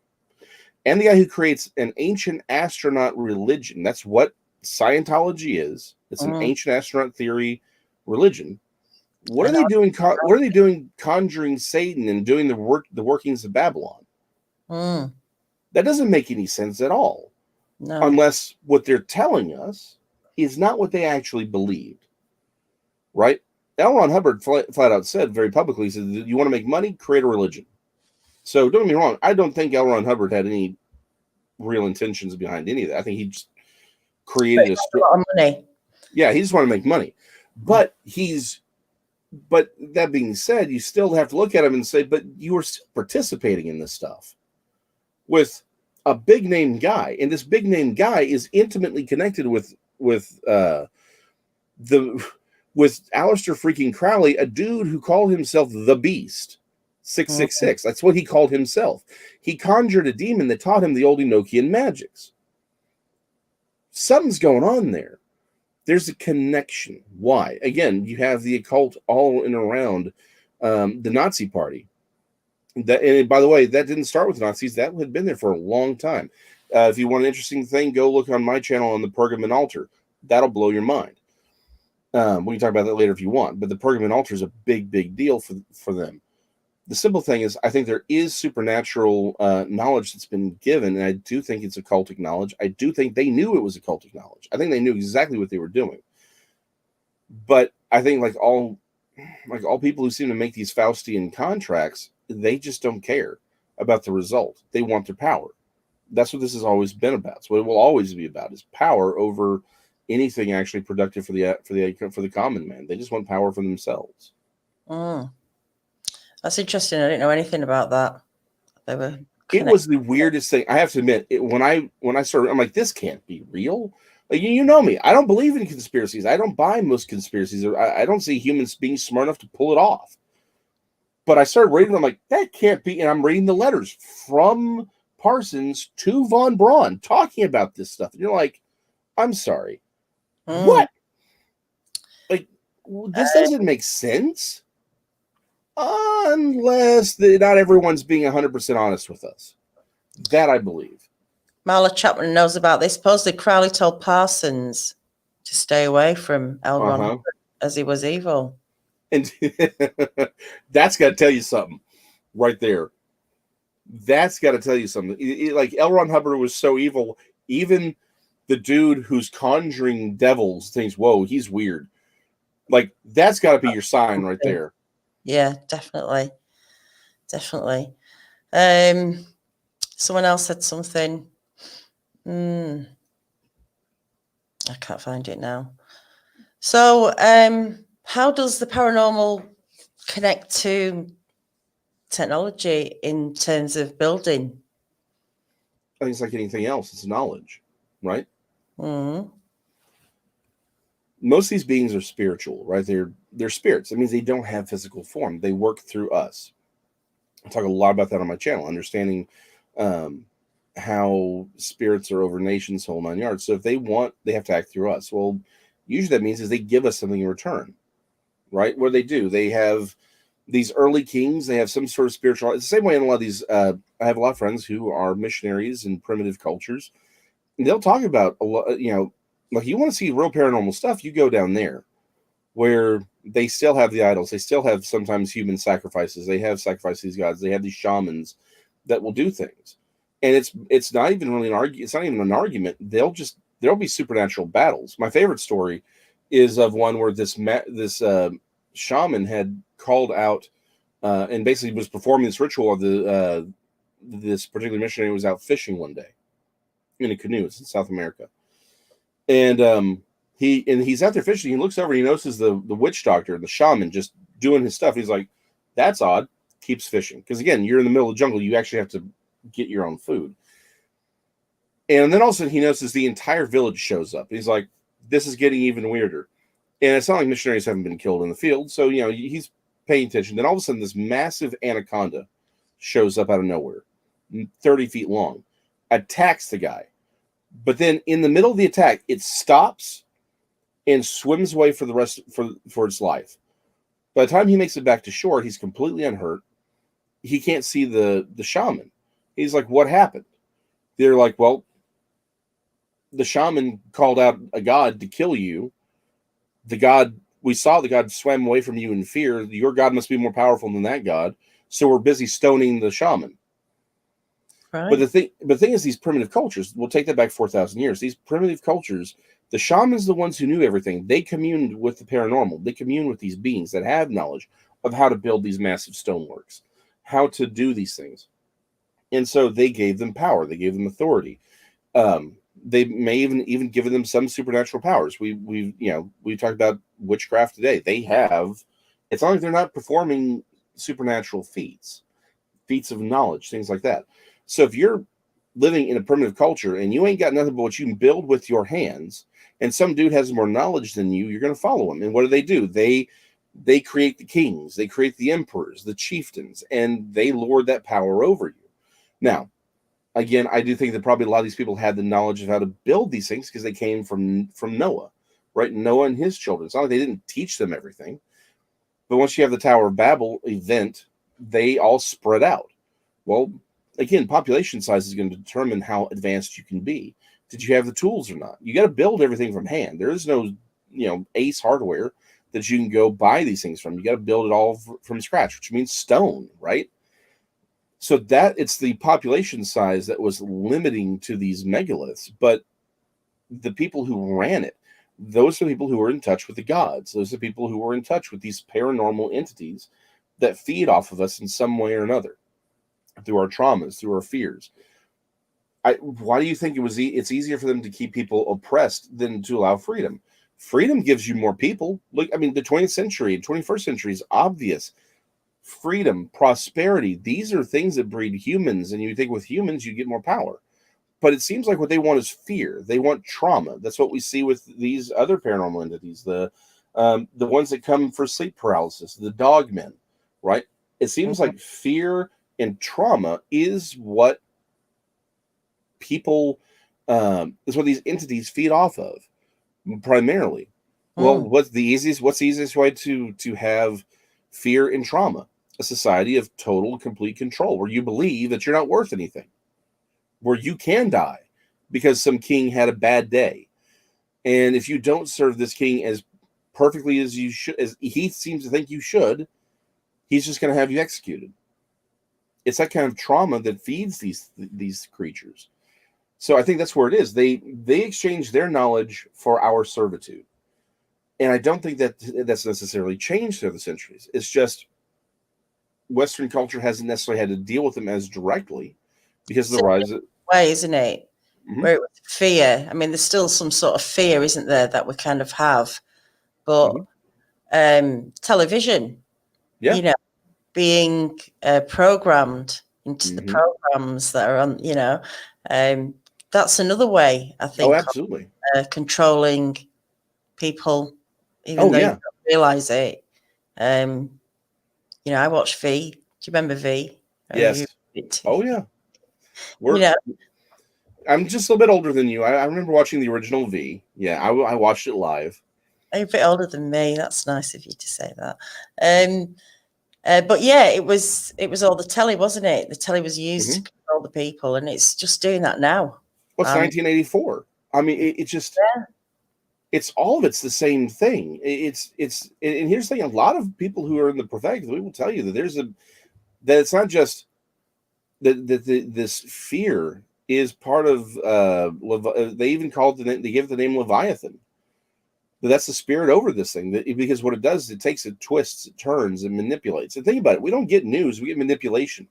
S2: and the guy who creates an ancient astronaut religion? That's what Scientology is. It's an ancient astronaut theory religion. What are they doing? What are they doing conjuring Satan and doing the workings of Babylon? That doesn't make any sense at all.
S1: No.
S2: Unless what they're telling us is not what they actually believed. Right? Elrond Hubbard flat out said very publicly, he said, you want to make money? Create a religion. So don't get me wrong. I don't think Elrond Hubbard had any real intentions behind any of that. I think he just created
S1: a lot of money.
S2: Yeah, he just wanted to make money. But that being said, you still have to look at him and say, but you are still participating in this stuff with a big name guy, and this big name guy is intimately connected with Aleister freaking Crowley, a dude who called himself the Beast 666. That's what he called himself. He conjured a demon that taught him the old Enochian magics. Something's going on there. There's a connection. Why? Again, you have the occult all in around the Nazi Party. And by the way, that didn't start with Nazis. That had been there for a long time. If you want an interesting thing, go look on my channel on the Pergamon Altar. That'll blow your mind. We can talk about that later if you want. But the Pergamon Altar is a big, big deal for them. The simple thing is, I think there is supernatural knowledge that's been given, and I do think it's occultic knowledge. I do think they knew it was occultic knowledge. I think they knew exactly what they were doing. But I think like all people who seem to make these Faustian contracts, they just don't care about the result. They want their power. That's what this has always been about. So it will always be about is power over anything actually productive for the common man. They just want power for themselves.
S1: That's interesting. I didn't know anything about that.
S2: It was the weirdest thing. I have to admit, when I started, I'm like, this can't be real. Like, you know me. I don't believe in conspiracies. I don't buy most conspiracies. I don't see humans being smart enough to pull it off. But I started reading, I'm like, that can't be. And I'm reading the letters from Parsons to Von Braun talking about this stuff. And you're like, I'm sorry. What? Like, this doesn't make sense. Unless not everyone's being 100% honest with us. That I believe.
S1: Marla Chapman knows about this. Supposedly Crowley told Parsons to stay away from Elrond as he was evil.
S2: And that's got to tell you something right there. That's got to tell you something. Like Elrond Hubbard was so evil, even the dude who's conjuring devils thinks, whoa, he's weird. Like, that's got to be your sign right there.
S1: Yeah, definitely. Definitely. Someone else said something. I can't find it now. So, how does the paranormal connect to technology in terms of building?
S2: I think it's like anything else. It's knowledge, right?
S1: Mm-hmm.
S2: Most of these beings are spiritual, right? They're spirits. That means they don't have physical form. They work through us. I talk a lot about that on my channel, understanding how spirits are over nations, whole 9 yards. So if they want, they have to act through us. Well, usually that means is they give us something in return, right? What do? They have these early kings. They have some sort of spiritual. It's the same way in a lot of these. I have a lot of friends who are missionaries in primitive cultures, and they'll talk about a lot. Like you want to see real paranormal stuff, you go down there, where they still have the idols. They still have sometimes human sacrifices. They have sacrificed these gods. They have these shamans that will do things, and it's not even really an argument. It's not even an argument. There'll be supernatural battles. My favorite story is of one where this shaman had called out and basically was performing this ritual of this particular missionary was out fishing one day in a canoe. It's in South America, and he's out there fishing. He looks over and he notices the witch doctor, the shaman, just doing his stuff. He's like, "That's odd." Keeps fishing because again, you're in the middle of the jungle. You actually have to get your own food. And then all of a sudden he notices the entire village shows up. He's like, "This is getting even weirder." And it's not like missionaries haven't been killed in the field, so he's paying attention. Then all of a sudden, this massive anaconda shows up out of nowhere, 30 feet long, attacks the guy. But then in the middle of the attack, it stops and swims away for the rest for its life. By the time he makes it back to shore, he's completely unhurt. He can't see the shaman. He's like, "What happened?" They're like, "Well, the shaman called out a god to kill you. We saw the god swam away from you in fear. Your god must be more powerful than that god. So we're busy stoning the shaman." Right. But the thing is, these primitive cultures, we'll take that back 4,000 years. These primitive cultures, the shamans, the ones who knew everything, they communed with the paranormal. They communed with these beings that have knowledge of how to build these massive stoneworks, how to do these things. And so they gave them power. They gave them authority. They may even given them some supernatural powers. We talked about witchcraft today. They have. It's not like they're not performing supernatural feats of knowledge, things like that. So if you're living in a primitive culture and you ain't got nothing but what you can build with your hands, and some dude has more knowledge than you, you're going to follow him. And what do? They create the kings, they create the emperors, the chieftains, and they lord that power over you. Now, again, I do think that probably a lot of these people had the knowledge of how to build these things because they came from Noah, right? Noah and his children. It's not like they didn't teach them everything. But once you have the Tower of Babel event, they all spread out. Well, again, population size is going to determine how advanced you can be. Did you have the tools or not? You got to build everything from hand. There is no, ace hardware that you can go buy these things from. You got to build it all from scratch, which means stone, right? So it's the population size that was limiting to these megaliths, but the people who ran it, those are the people who were in touch with the gods. Those are the people who were in touch with these paranormal entities that feed off of us in some way or another, through our traumas, through our fears. Why do you think it's easier for them to keep people oppressed than to allow freedom? Freedom gives you more people. Look, the 20th century and 21st century is obvious. Freedom, prosperity, these are things that breed humans, and you think with humans you get more power. But it seems like what they want is fear. They want trauma. That's what we see with these other paranormal entities, the ones that come for sleep paralysis, the dogmen, right? It seems like fear and trauma is what people, is what these entities feed off of primarily. Well, what's the easiest way to have fear and trauma? A society of total, complete control, where you believe that you're not worth anything, where you can die because some king had a bad day. And if you don't serve this king as perfectly as you should, as he seems to think you should, he's just going to have you executed. It's that kind of trauma that feeds these creatures. So I think that's where it is. They exchange their knowledge for our servitude. And I don't think that that's necessarily changed through the centuries. It's just Western culture hasn't necessarily had to deal with them as directly because of the rise of
S1: way, isn't it? Where it was fear. I mean, there's still some sort of fear, isn't there, that we kind of have. But television, you know, being programmed into the programs that are on, you know, that's another way, I think,
S2: absolutely.
S1: Of, controlling people, even though you don't realize it. You know, I watched V. Do you remember V?
S2: Yes. Oh, yeah.
S1: You know,
S2: I'm just a little bit older than you. I remember watching the original V. Yeah, I watched it live.
S1: You're a bit older than me. That's nice of you to say that. But yeah, it was all the telly, wasn't it? The telly was used to control the people, and it's just doing that now.
S2: Well, it's 1984. I mean, it just it's all of it's the same thing. It's and here's the thing: a lot of people who are in the prophetic, we will tell you that that it's not just that this fear is part of they even called they give it the name Leviathan. But that's the spirit over this thing, because what it does is it takes it, twists, it turns, and manipulates. And think about it: we don't get news; we get manipulation.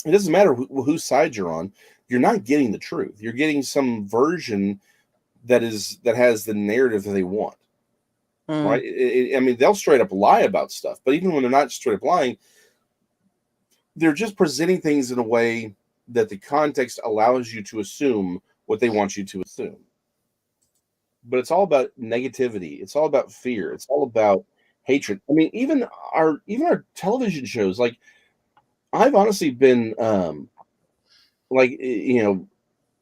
S2: It doesn't matter whose side you're on; you're not getting the truth. You're getting some version that has the narrative that they want, right? I mean, they'll straight up lie about stuff, but even when they're not straight up lying, they're just presenting things in a way that the context allows you to assume what they want you to assume. But it's all about negativity. It's all about fear. It's all about hatred. I mean, even our television shows, like I've honestly been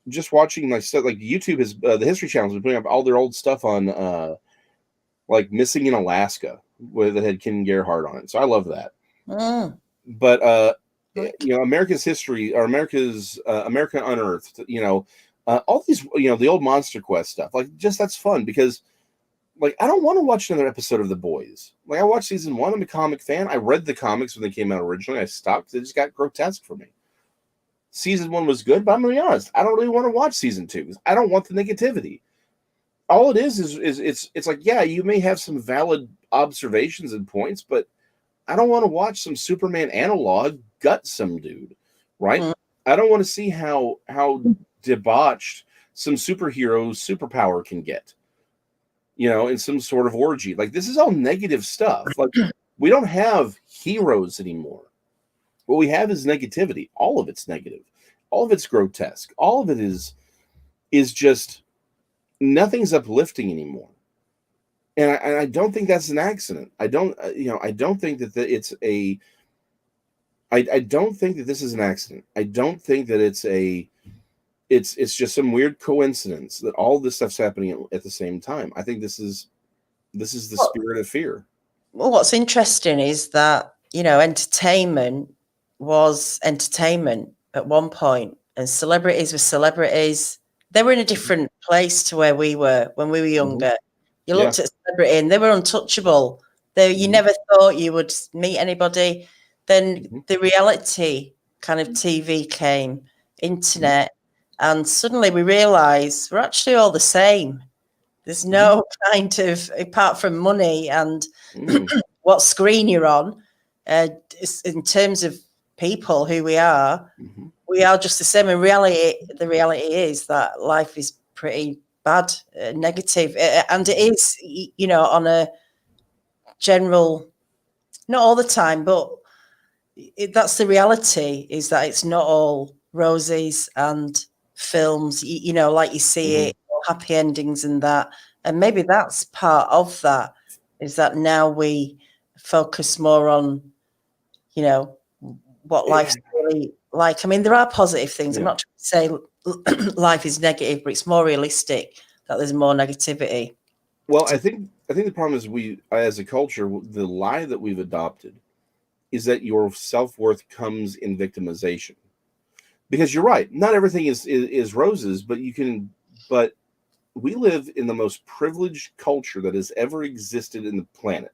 S2: just watching my stuff. Like YouTube has the History Channel has been putting up all their old stuff on like Missing in Alaska, where that had Ken Gerhard on it. So I love that. But America's History, or America Unearthed, all these, the old Monster Quest stuff, like, just that's fun because, like, I don't want to watch another episode of The Boys. Like, I watched season 1. I'm a comic fan. I read the comics when they came out originally. I stopped. They just got grotesque for me. Season 1 was good, but I'm going to be honest. I don't really want to watch season 2 because I don't want the negativity. All it is it's like, yeah, you may have some valid observations and points, but I don't want to watch some Superman analog gut some dude, right? I don't want to see how debauched some superhero's superpower can get, in some sort of orgy. Like, this is all negative stuff. Like, we don't have heroes anymore. What we have is negativity. All of it's negative. All of it's grotesque. All of it is just, nothing's uplifting anymore. And I don't think that's an accident. I don't think that it's a. I don't think that this is an accident. I don't think that it's just some weird coincidence that all this stuff's happening at the same time. I think this is the spirit of fear.
S1: Well, what's interesting is that, entertainment was entertainment at one point, and celebrities were celebrities. They were in a different place to where we were when we were younger. You looked at celebrity and they were untouchable. You never thought you would meet anybody. Then the reality kind of TV came, internet, and suddenly we realised we're actually all the same. There's no kind of, apart from money and what screen you're on, in terms of people, who we are just the same. In reality, the reality is that life is pretty bad, negative, and it is, on a general, not all the time, but that's the reality, is that it's not all roses and films, like you see it, happy endings and that. And maybe that's part of that, is that now we focus more on you know, what life's really like. I mean, there are positive things. I'm not trying to say life is negative, but it's more realistic that there's more negativity.
S2: Well, I think the problem is we, as a culture, the lie that we've adopted is that your self-worth comes in victimization. Because you're right, not everything is roses, but we live in the most privileged culture that has ever existed in the planet.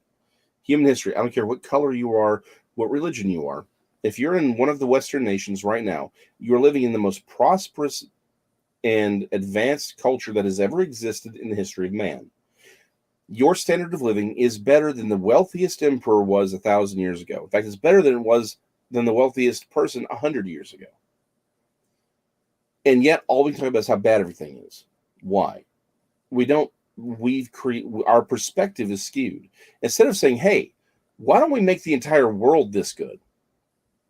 S2: Human history. I don't care what color you are, what religion you are. If you're in one of the Western nations right now, you're living in the most prosperous and advanced culture that has ever existed in the history of man. Your standard of living is better than the wealthiest emperor was 1,000 years ago. In fact, it's better than the wealthiest person 100 years ago. And yet, all we can talk about is how bad everything is. Why? Our perspective is skewed. Instead of saying, hey, why don't we make the entire world this good?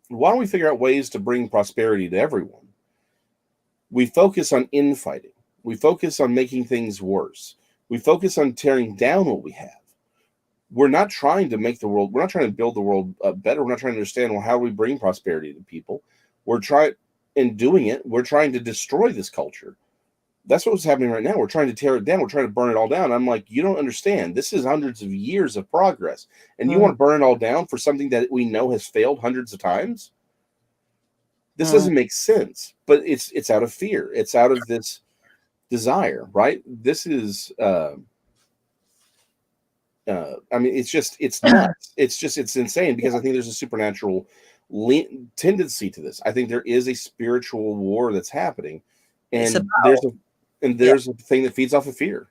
S2: Why don't we figure out ways to bring prosperity to everyone? We focus on infighting. We focus on making things worse. We focus on tearing down what we have. We're not trying to we're not trying to build the world better. We're not trying to understand, well, how do we bring prosperity to people? We're trying to destroy this culture. That's what's happening right now. We're trying to tear it down. We're trying to burn it all down. I'm like, you don't understand. This is hundreds of years of progress. And you want to burn it all down for something that we know has failed hundreds of times? This doesn't make sense. But it's out of fear. It's out of this desire, right? This is I mean, it's nuts. It's insane, because I think there's a supernatural tendency to this. I think there is a spiritual war that's happening, and there's a thing that feeds off of fear.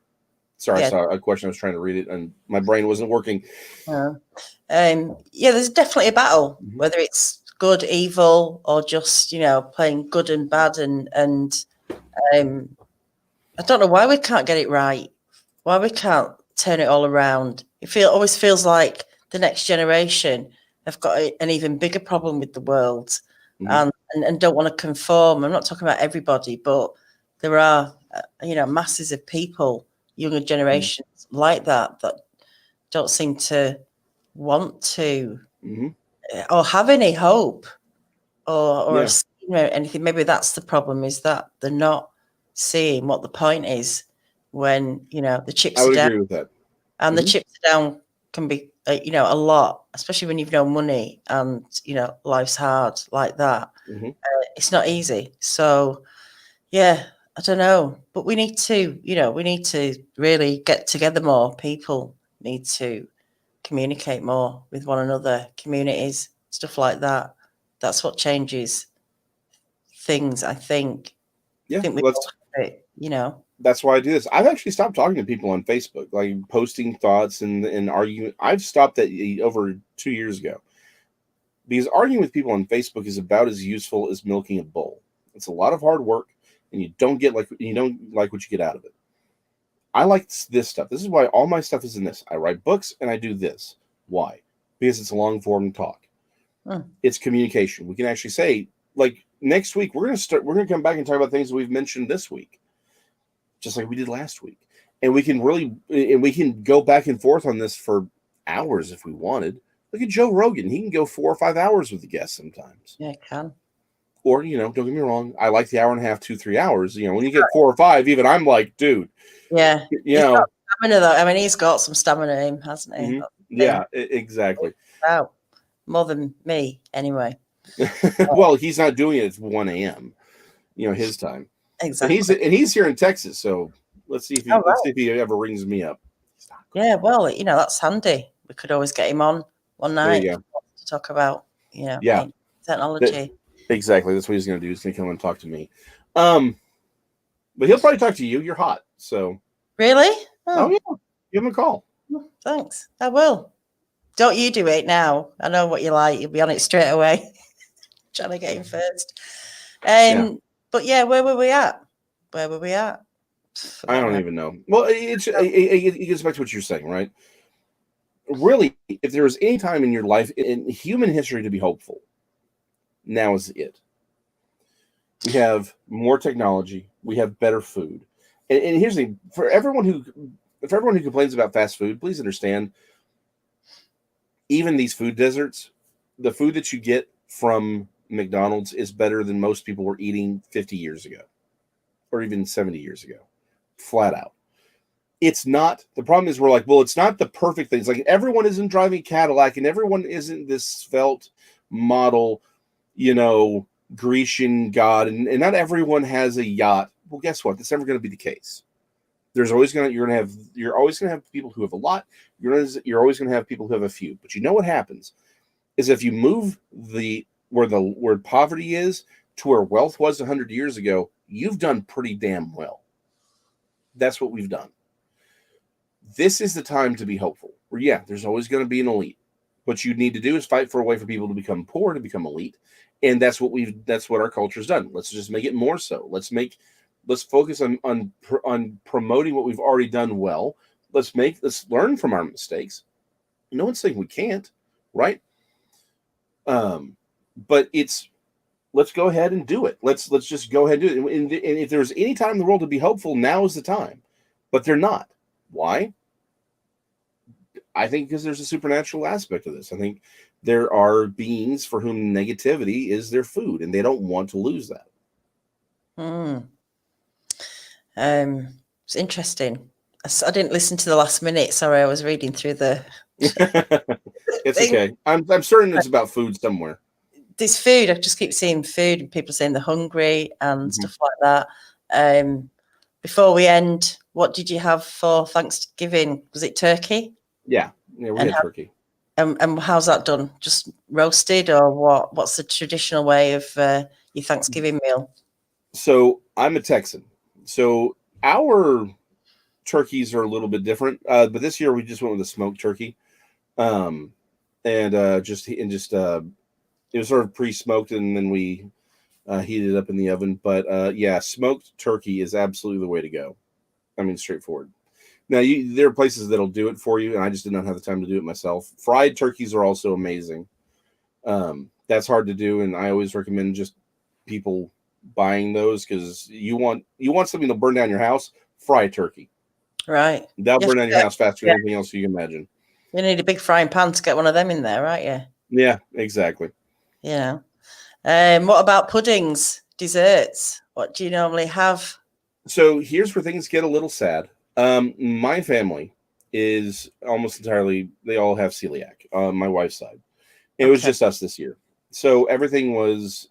S2: Sorry, I saw a question. I was trying to read it, and my brain wasn't working.
S1: There's definitely a battle, whether it's good, evil, or just playing good and bad, and I don't know why we can't get it right. Why we can't turn it all around. Always feels like the next generation have got an even bigger problem with the world, and don't want to conform. I'm not talking about everybody, but there are masses of people, younger generations like that don't seem to want to or have any hope or anything. Maybe that's the problem, is that they're not seeing what the point is when the chips are down. I would
S2: agree with that.
S1: And the chips down can be a lot, especially when you've no money and life's hard like that. It's not easy. So I don't know, but we need to really get together more. People need to communicate more with one another, communities, stuff like that. That's what changes things, I think.
S2: Yeah,
S1: I think
S2: that's why I do this. I've actually stopped talking to people on Facebook, like posting thoughts and arguing. I've stopped that over 2 years ago, because arguing with people on Facebook is about as useful as milking a bull. It's a lot of hard work, and you don't like what you get out of it. I like this stuff. This is why all my stuff is in this. I write books and I do this. Why? Because it's a long form talk. It's communication. We can actually say, like, next week we're gonna come back and talk about things that we've mentioned this week, just like we did last week. And we can go back and forth on this for hours if we wanted. Look at Joe Rogan. He can go 4 or 5 hours with the guests sometimes.
S1: Yeah, it can.
S2: Or, don't get me wrong, I like the hour and a half, 2-3 hours. When you get 4 or 5, even I'm like, dude.
S1: Yeah. Got stamina, though. I mean, he's got some stamina in him, hasn't he?
S2: Yeah, exactly.
S1: Wow. More than me, anyway.
S2: Well, he's not doing it at 1 a.m. His time.
S1: Exactly.
S2: And he's here in Texas, so let's see if he ever rings me up.
S1: Yeah, well, that's handy. We could always get him on one night to talk about, technology.
S2: Exactly. That's what he's going to do. He's going to come and talk to me. But he'll probably talk to you. You're hot, so.
S1: Really?
S2: Oh yeah. Give him a call.
S1: Thanks. I will. Don't you do it now. I know what you like. You'll be on it straight away. Trying to get him first. But where were we at? I
S2: don't even know. Well, it gets back to what you're saying, right? Really, if there was any time in your life in human history to be hopeful, now is it. We have more technology. We have better food. And here's the thing: for everyone who complains about fast food, please understand. Even these food deserts, the food that you get from McDonald's is better than most people were eating 50 years ago or even 70 years ago. Flat out. It's not, the problem is we're like, well, it's not the perfect thing. It's like everyone isn't driving Cadillac and everyone isn't this svelte model, Grecian god, and not everyone has a yacht. Well, guess what? That's never going to be the case. You're always going to have people who have a lot. You're always going to have people who have a few. But you know what happens is if you move where poverty is to where wealth was 100 years ago, you've done pretty damn well. That's what we've done. This is the time to be hopeful. Where there's always going to be an elite. What you need to do is fight for a way for people to become poor, to become elite, and that's what our culture's done. Let's just make it more so. Let's focus on promoting what we've already done well. Let's learn from our mistakes. No one's saying we can't, right? But let's go ahead and do it. Let's just go ahead and do it. And if there's any time in the world to be hopeful, now is the time. But they're not. Why? I think because there's a supernatural aspect of this. I think there are beings for whom negativity is their food, and they don't want to lose that.
S1: It's interesting. I didn't listen to the last minute. Sorry, I was reading through the.
S2: It's okay. I'm certain it's about food somewhere.
S1: This food, I just keep seeing food and people saying they're hungry and stuff like that. Before we end, what did you have for Thanksgiving? Was it turkey?
S2: Yeah, we had turkey.
S1: And how's that done? Just roasted, or what? What's the traditional way of your Thanksgiving meal? So
S2: I'm a Texan, so our turkeys are a little bit different. But this year we just went with a smoked turkey, it was sort of pre-smoked, and then we heated it up in the oven. But smoked turkey is absolutely the way to go. I mean, straightforward. Now, there are places that'll do it for you, and I just did not have the time to do it myself. Fried turkeys are also amazing. That's hard to do, and I always recommend just people buying those because you want something to burn down your house. Fry turkey,
S1: right?
S2: That'll burn down your house faster than anything else you can imagine.
S1: You need a big frying pan to get one of them in there, right?
S2: Yeah, exactly.
S1: What about puddings, desserts? What do you normally have?
S2: So here's where things get a little sad. My family is almost entirely, they all have celiac on my wife's side. It was just us this year. So everything was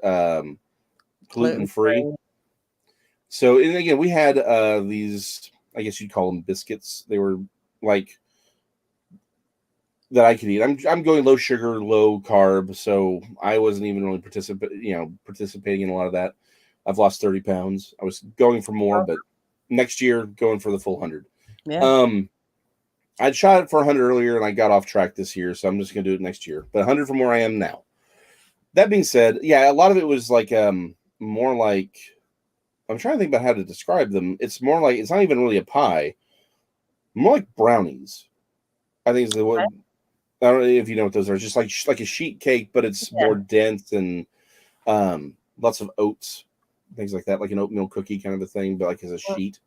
S2: gluten-free. So, and again, we had these, I guess you'd call them biscuits. They were like that I could eat. I'm going low sugar, low carb, so I wasn't even really participating in a lot of that. I've lost 30 pounds. I was going for more, but next year going for the full 100. Yeah. I'd shot it for 100 earlier, and I got off track this year, so I'm just going to do it next year. But 100 from where I am now. That being said, a lot of it was like more like, I'm trying to think about how to describe them. It's more like, it's not even really a pie, more like brownies. I think is the one. I don't know if you know what those are. Just like a sheet cake, but it's more dense and lots of oats, things like that, like an oatmeal cookie kind of a thing, but like as a sheet.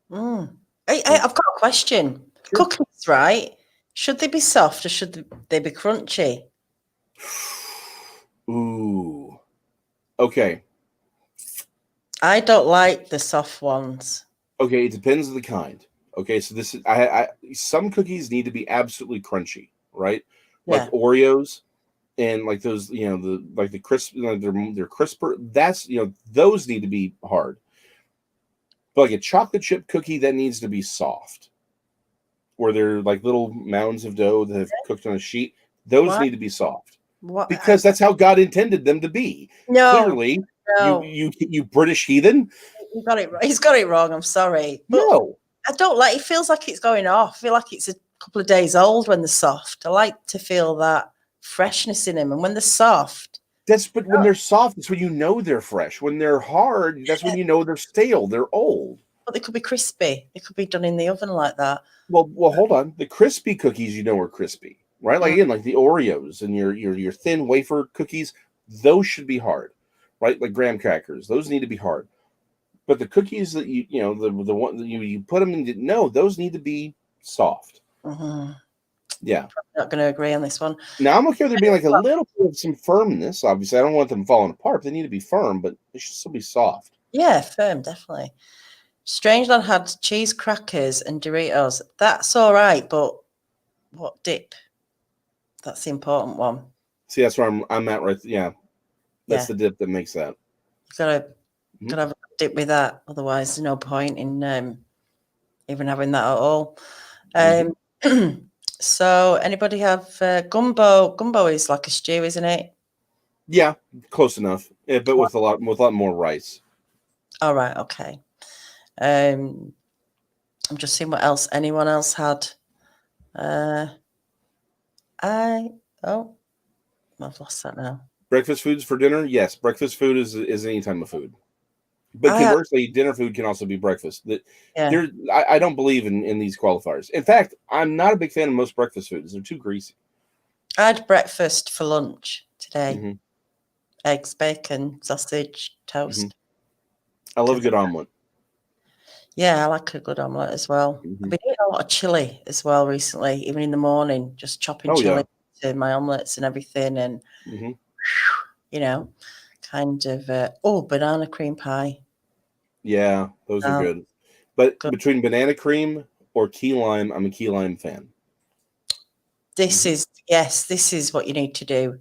S1: I've got a question. Sure. Cookies, right? Should they be soft or should they be crunchy?
S2: Ooh. Okay.
S1: I don't like the soft ones.
S2: Okay, it depends on the kind. Okay, so this is some cookies need to be absolutely crunchy, right? Like Oreos and like those, the crisp, they're crisper. That's those need to be hard. But like a chocolate chip cookie, that needs to be soft, where they're like little mounds of dough that have cooked on a sheet. Those need to be soft. What? Because that's how God intended them to be.
S1: No,
S2: clearly, no. You British heathen.
S1: He's got it wrong. I'm sorry. But no, I don't like. It feels like it's going off. I feel like it's a couple of days old when they're soft. I like to feel that freshness in them, and when they're soft.
S2: When they're soft, it's when you know they're fresh. When they're hard, that's when you know they're stale. They're old.
S1: But they could be crispy. They could be done in the oven like that.
S2: Well, hold on. The crispy cookies, are crispy, right? Like again, like the Oreos and your thin wafer cookies, those should be hard, right? Like graham crackers, those need to be hard. But the cookies that the one that you put them in, no, those need to be soft.
S1: Mm-hmm.
S2: Yeah.
S1: Not going to agree on this one.
S2: Now, I'm okay with there being like a little bit of some firmness. Obviously, I don't want them falling apart. They need to be firm, but they should still be soft.
S1: Yeah, firm, definitely. Strangeland had cheese crackers and Doritos. That's all right, but what dip? That's the important one.
S2: See, that's where I'm at right. Yeah, that's the dip that makes that.
S1: You gotta have a dip with that. Otherwise, there's no point in even having that at all. So, anybody have gumbo? Gumbo is like a stew, isn't it?
S2: Yeah, close enough, but with a lot more rice.
S1: All right, okay. I'm just seeing what else anyone else had. I've lost that now.
S2: Breakfast foods for dinner? Yes, breakfast food is any type of food. But conversely, dinner food can also be breakfast. I don't believe in these qualifiers. In fact, I'm not a big fan of most breakfast foods. They're too greasy.
S1: I had breakfast for lunch today. Eggs, bacon, sausage, toast.
S2: I love a good omelet.
S1: Yeah, I like a good omelette as well. I've been eating a lot of chili as well recently, even in the morning, just chopping chili to my omelettes and everything. And, you know, kind of, banana cream pie.
S2: Yeah, those are good. But between banana cream or key lime, I'm a key lime fan.
S1: This is what you need to do.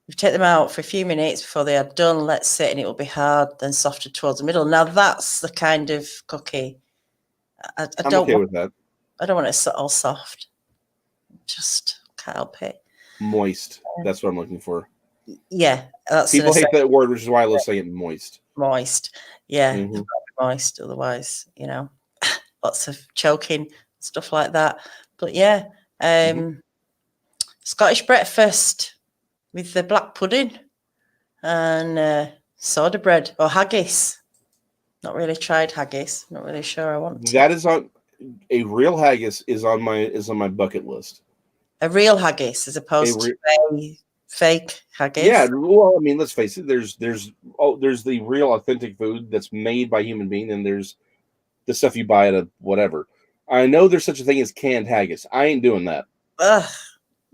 S1: You take them out for a few minutes before they are done, let sit, and it will be hard, then softer towards the middle. Now, that's the kind of cookie. I'm okay
S2: with that.
S1: I don't want it all soft. Just can't help it.
S2: Moist. That's what I'm looking for.
S1: Yeah.
S2: People hate that word, which is why I love saying moist.
S1: Moist. Yeah. Moist. Otherwise, lots of choking, stuff like that. But yeah, Scottish breakfast with the black pudding and soda bread or haggis. Not really tried haggis. Not really sure I want to.
S2: That is on a real haggis is on my bucket list.
S1: A real haggis as opposed to a fake haggis.
S2: Yeah, well, I mean, let's face it. There's the real authentic food that's made by human being, and there's the stuff you buy at a whatever. I know there's such a thing as canned haggis. I ain't doing that.
S1: Ugh.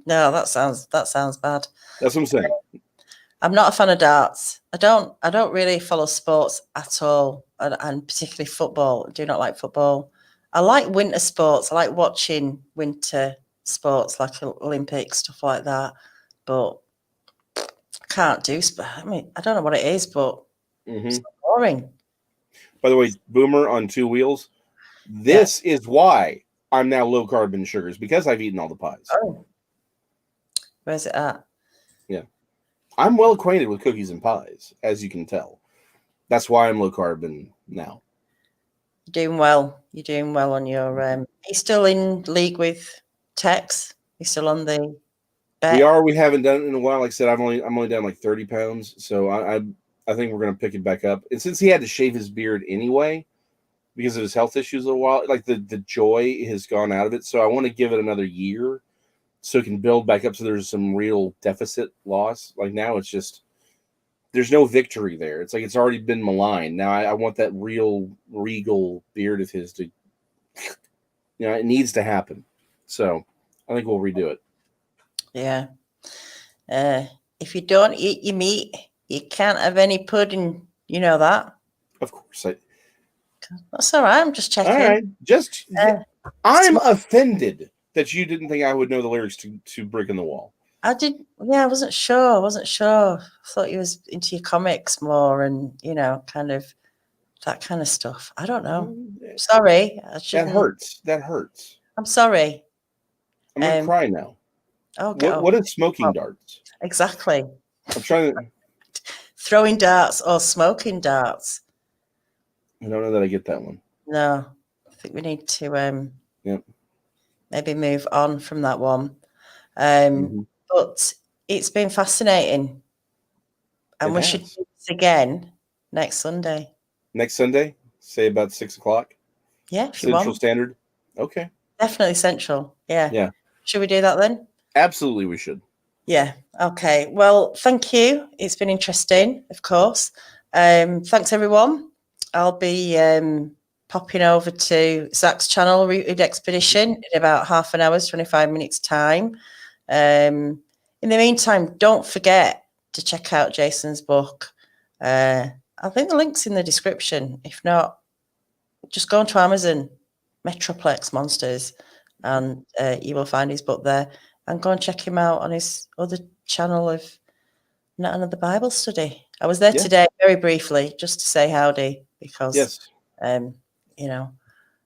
S1: No, that sounds bad.
S2: That's what I'm saying.
S1: I'm not a fan of darts. I don't really follow sports at all, and particularly football. I do not like football. I like winter sports. I like watching winter sports like Olympics, stuff like that. But I can't do. I mean, I don't know what it is, but it's boring.
S2: By the way, Boomer on two wheels. This is why I'm now low carb in sugars, because I've eaten all the pies.
S1: Oh. Where's it at?
S2: Yeah. I'm well acquainted with cookies and pies, as you can tell. That's why I'm low carb now.
S1: You're doing well. You're doing well on your are you still in league with Tex? You still on the bet?
S2: We are. We haven't done it in a while. Like I said, I'm only down like 30 pounds. So I think we're gonna pick it back up. And since he had to shave his beard anyway, because of his health issues a while, like the joy has gone out of it. So I want to give it another year so it can build back up, so there's some real deficit loss. Like now it's just, there's no victory there. It's like it's already been maligned. Now I want that real regal beard of his to, it needs to happen. So I think we'll redo it.
S1: Yeah. If you don't eat your meat, you can't have any pudding. You know that?
S2: Of course.
S1: That's all right. I'm just checking.
S2: All right. I'm offended that you didn't think I would know the lyrics to Brick in the Wall.
S1: I did. Yeah, I wasn't sure. I thought you was into your comics more and, kind of that kind of stuff. I don't know. Sorry.
S2: That hurts.
S1: I'm sorry.
S2: I'm going to cry now.
S1: Oh,
S2: what is smoking darts?
S1: Exactly.
S2: I'm trying to...
S1: Throwing darts or smoking darts.
S2: I don't know that I get that one.
S1: No. I think we need to maybe move on from that one. But it's been fascinating. And we should do this again next Sunday.
S2: Next Sunday? Say about 6 o'clock?
S1: Yeah.
S2: Central Standard? Okay.
S1: Definitely Central. Yeah.
S2: Yeah.
S1: Should we do that then?
S2: Absolutely, we should.
S1: Yeah. Okay. Well, thank you. It's been interesting, of course. Thanks, everyone. I'll be popping over to Zach's channel, Rooted Expedition, in about half an hour's 25 minutes time. In the meantime, don't forget to check out Jason's book. I think the link's in the description. If not, just go onto Amazon, Metroplex Monsters, and you will find his book there. And go and check him out on his other channel of Not Another Bible Study. I was there today very briefly just to say howdy because, you know,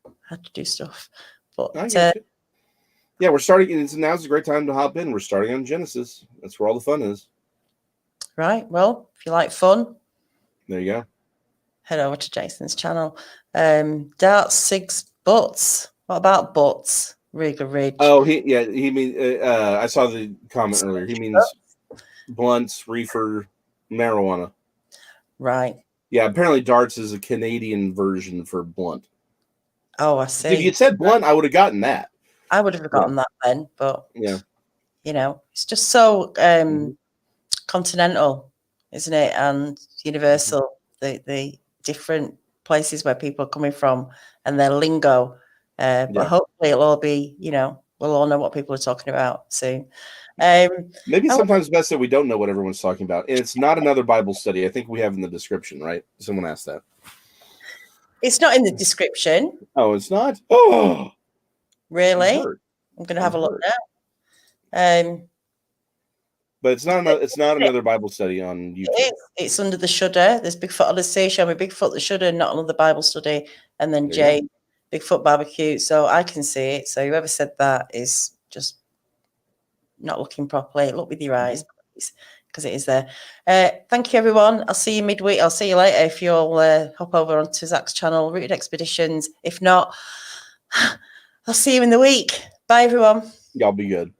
S1: I had to do stuff. But
S2: yeah, we're starting. Now's a great time to hop in. We're starting on Genesis. That's where all the fun is.
S1: Right. Well, if you like fun,
S2: there you go.
S1: Head over to Jason's channel. Darts, Sigs, Butts. What about Butts? Rigger Ridge.
S2: Oh, he means. I saw the comment earlier. He means blunts, reefer, marijuana.
S1: Right.
S2: Yeah. Apparently, darts is a Canadian version for blunt.
S1: Oh, I see.
S2: If you said blunt, I would have gotten that.
S1: I would have gotten that then, but
S2: yeah,
S1: you know, it's just so continental, isn't it? And universal. The different places where people are coming from and their lingo. But hopefully it'll all be, you know, we'll all know what people are talking about soon.
S2: Maybe sometimes best that we don't know what everyone's talking about. And it's not another Bible study. I think we have in the description, right? Someone asked that.
S1: It's not in the description.
S2: Oh, it's not? Oh,
S1: really? I'm going to have a look now.
S2: But it's not another Bible study on YouTube.
S1: It's under the Shudder. There's Bigfoot Odyssey, Show Me Bigfoot, the Shudder, Not Another Bible Study, and then Jay, Bigfoot Barbecue. So I can see it. So whoever said that is just not looking properly. Look with your eyes, please, because it is there. Thank you, everyone. I'll see you midweek. I'll see you later if you'll hop over onto Zach's channel, Rooted Expeditions. If not, I'll see you in the week. Bye, everyone.
S2: Y'all be good.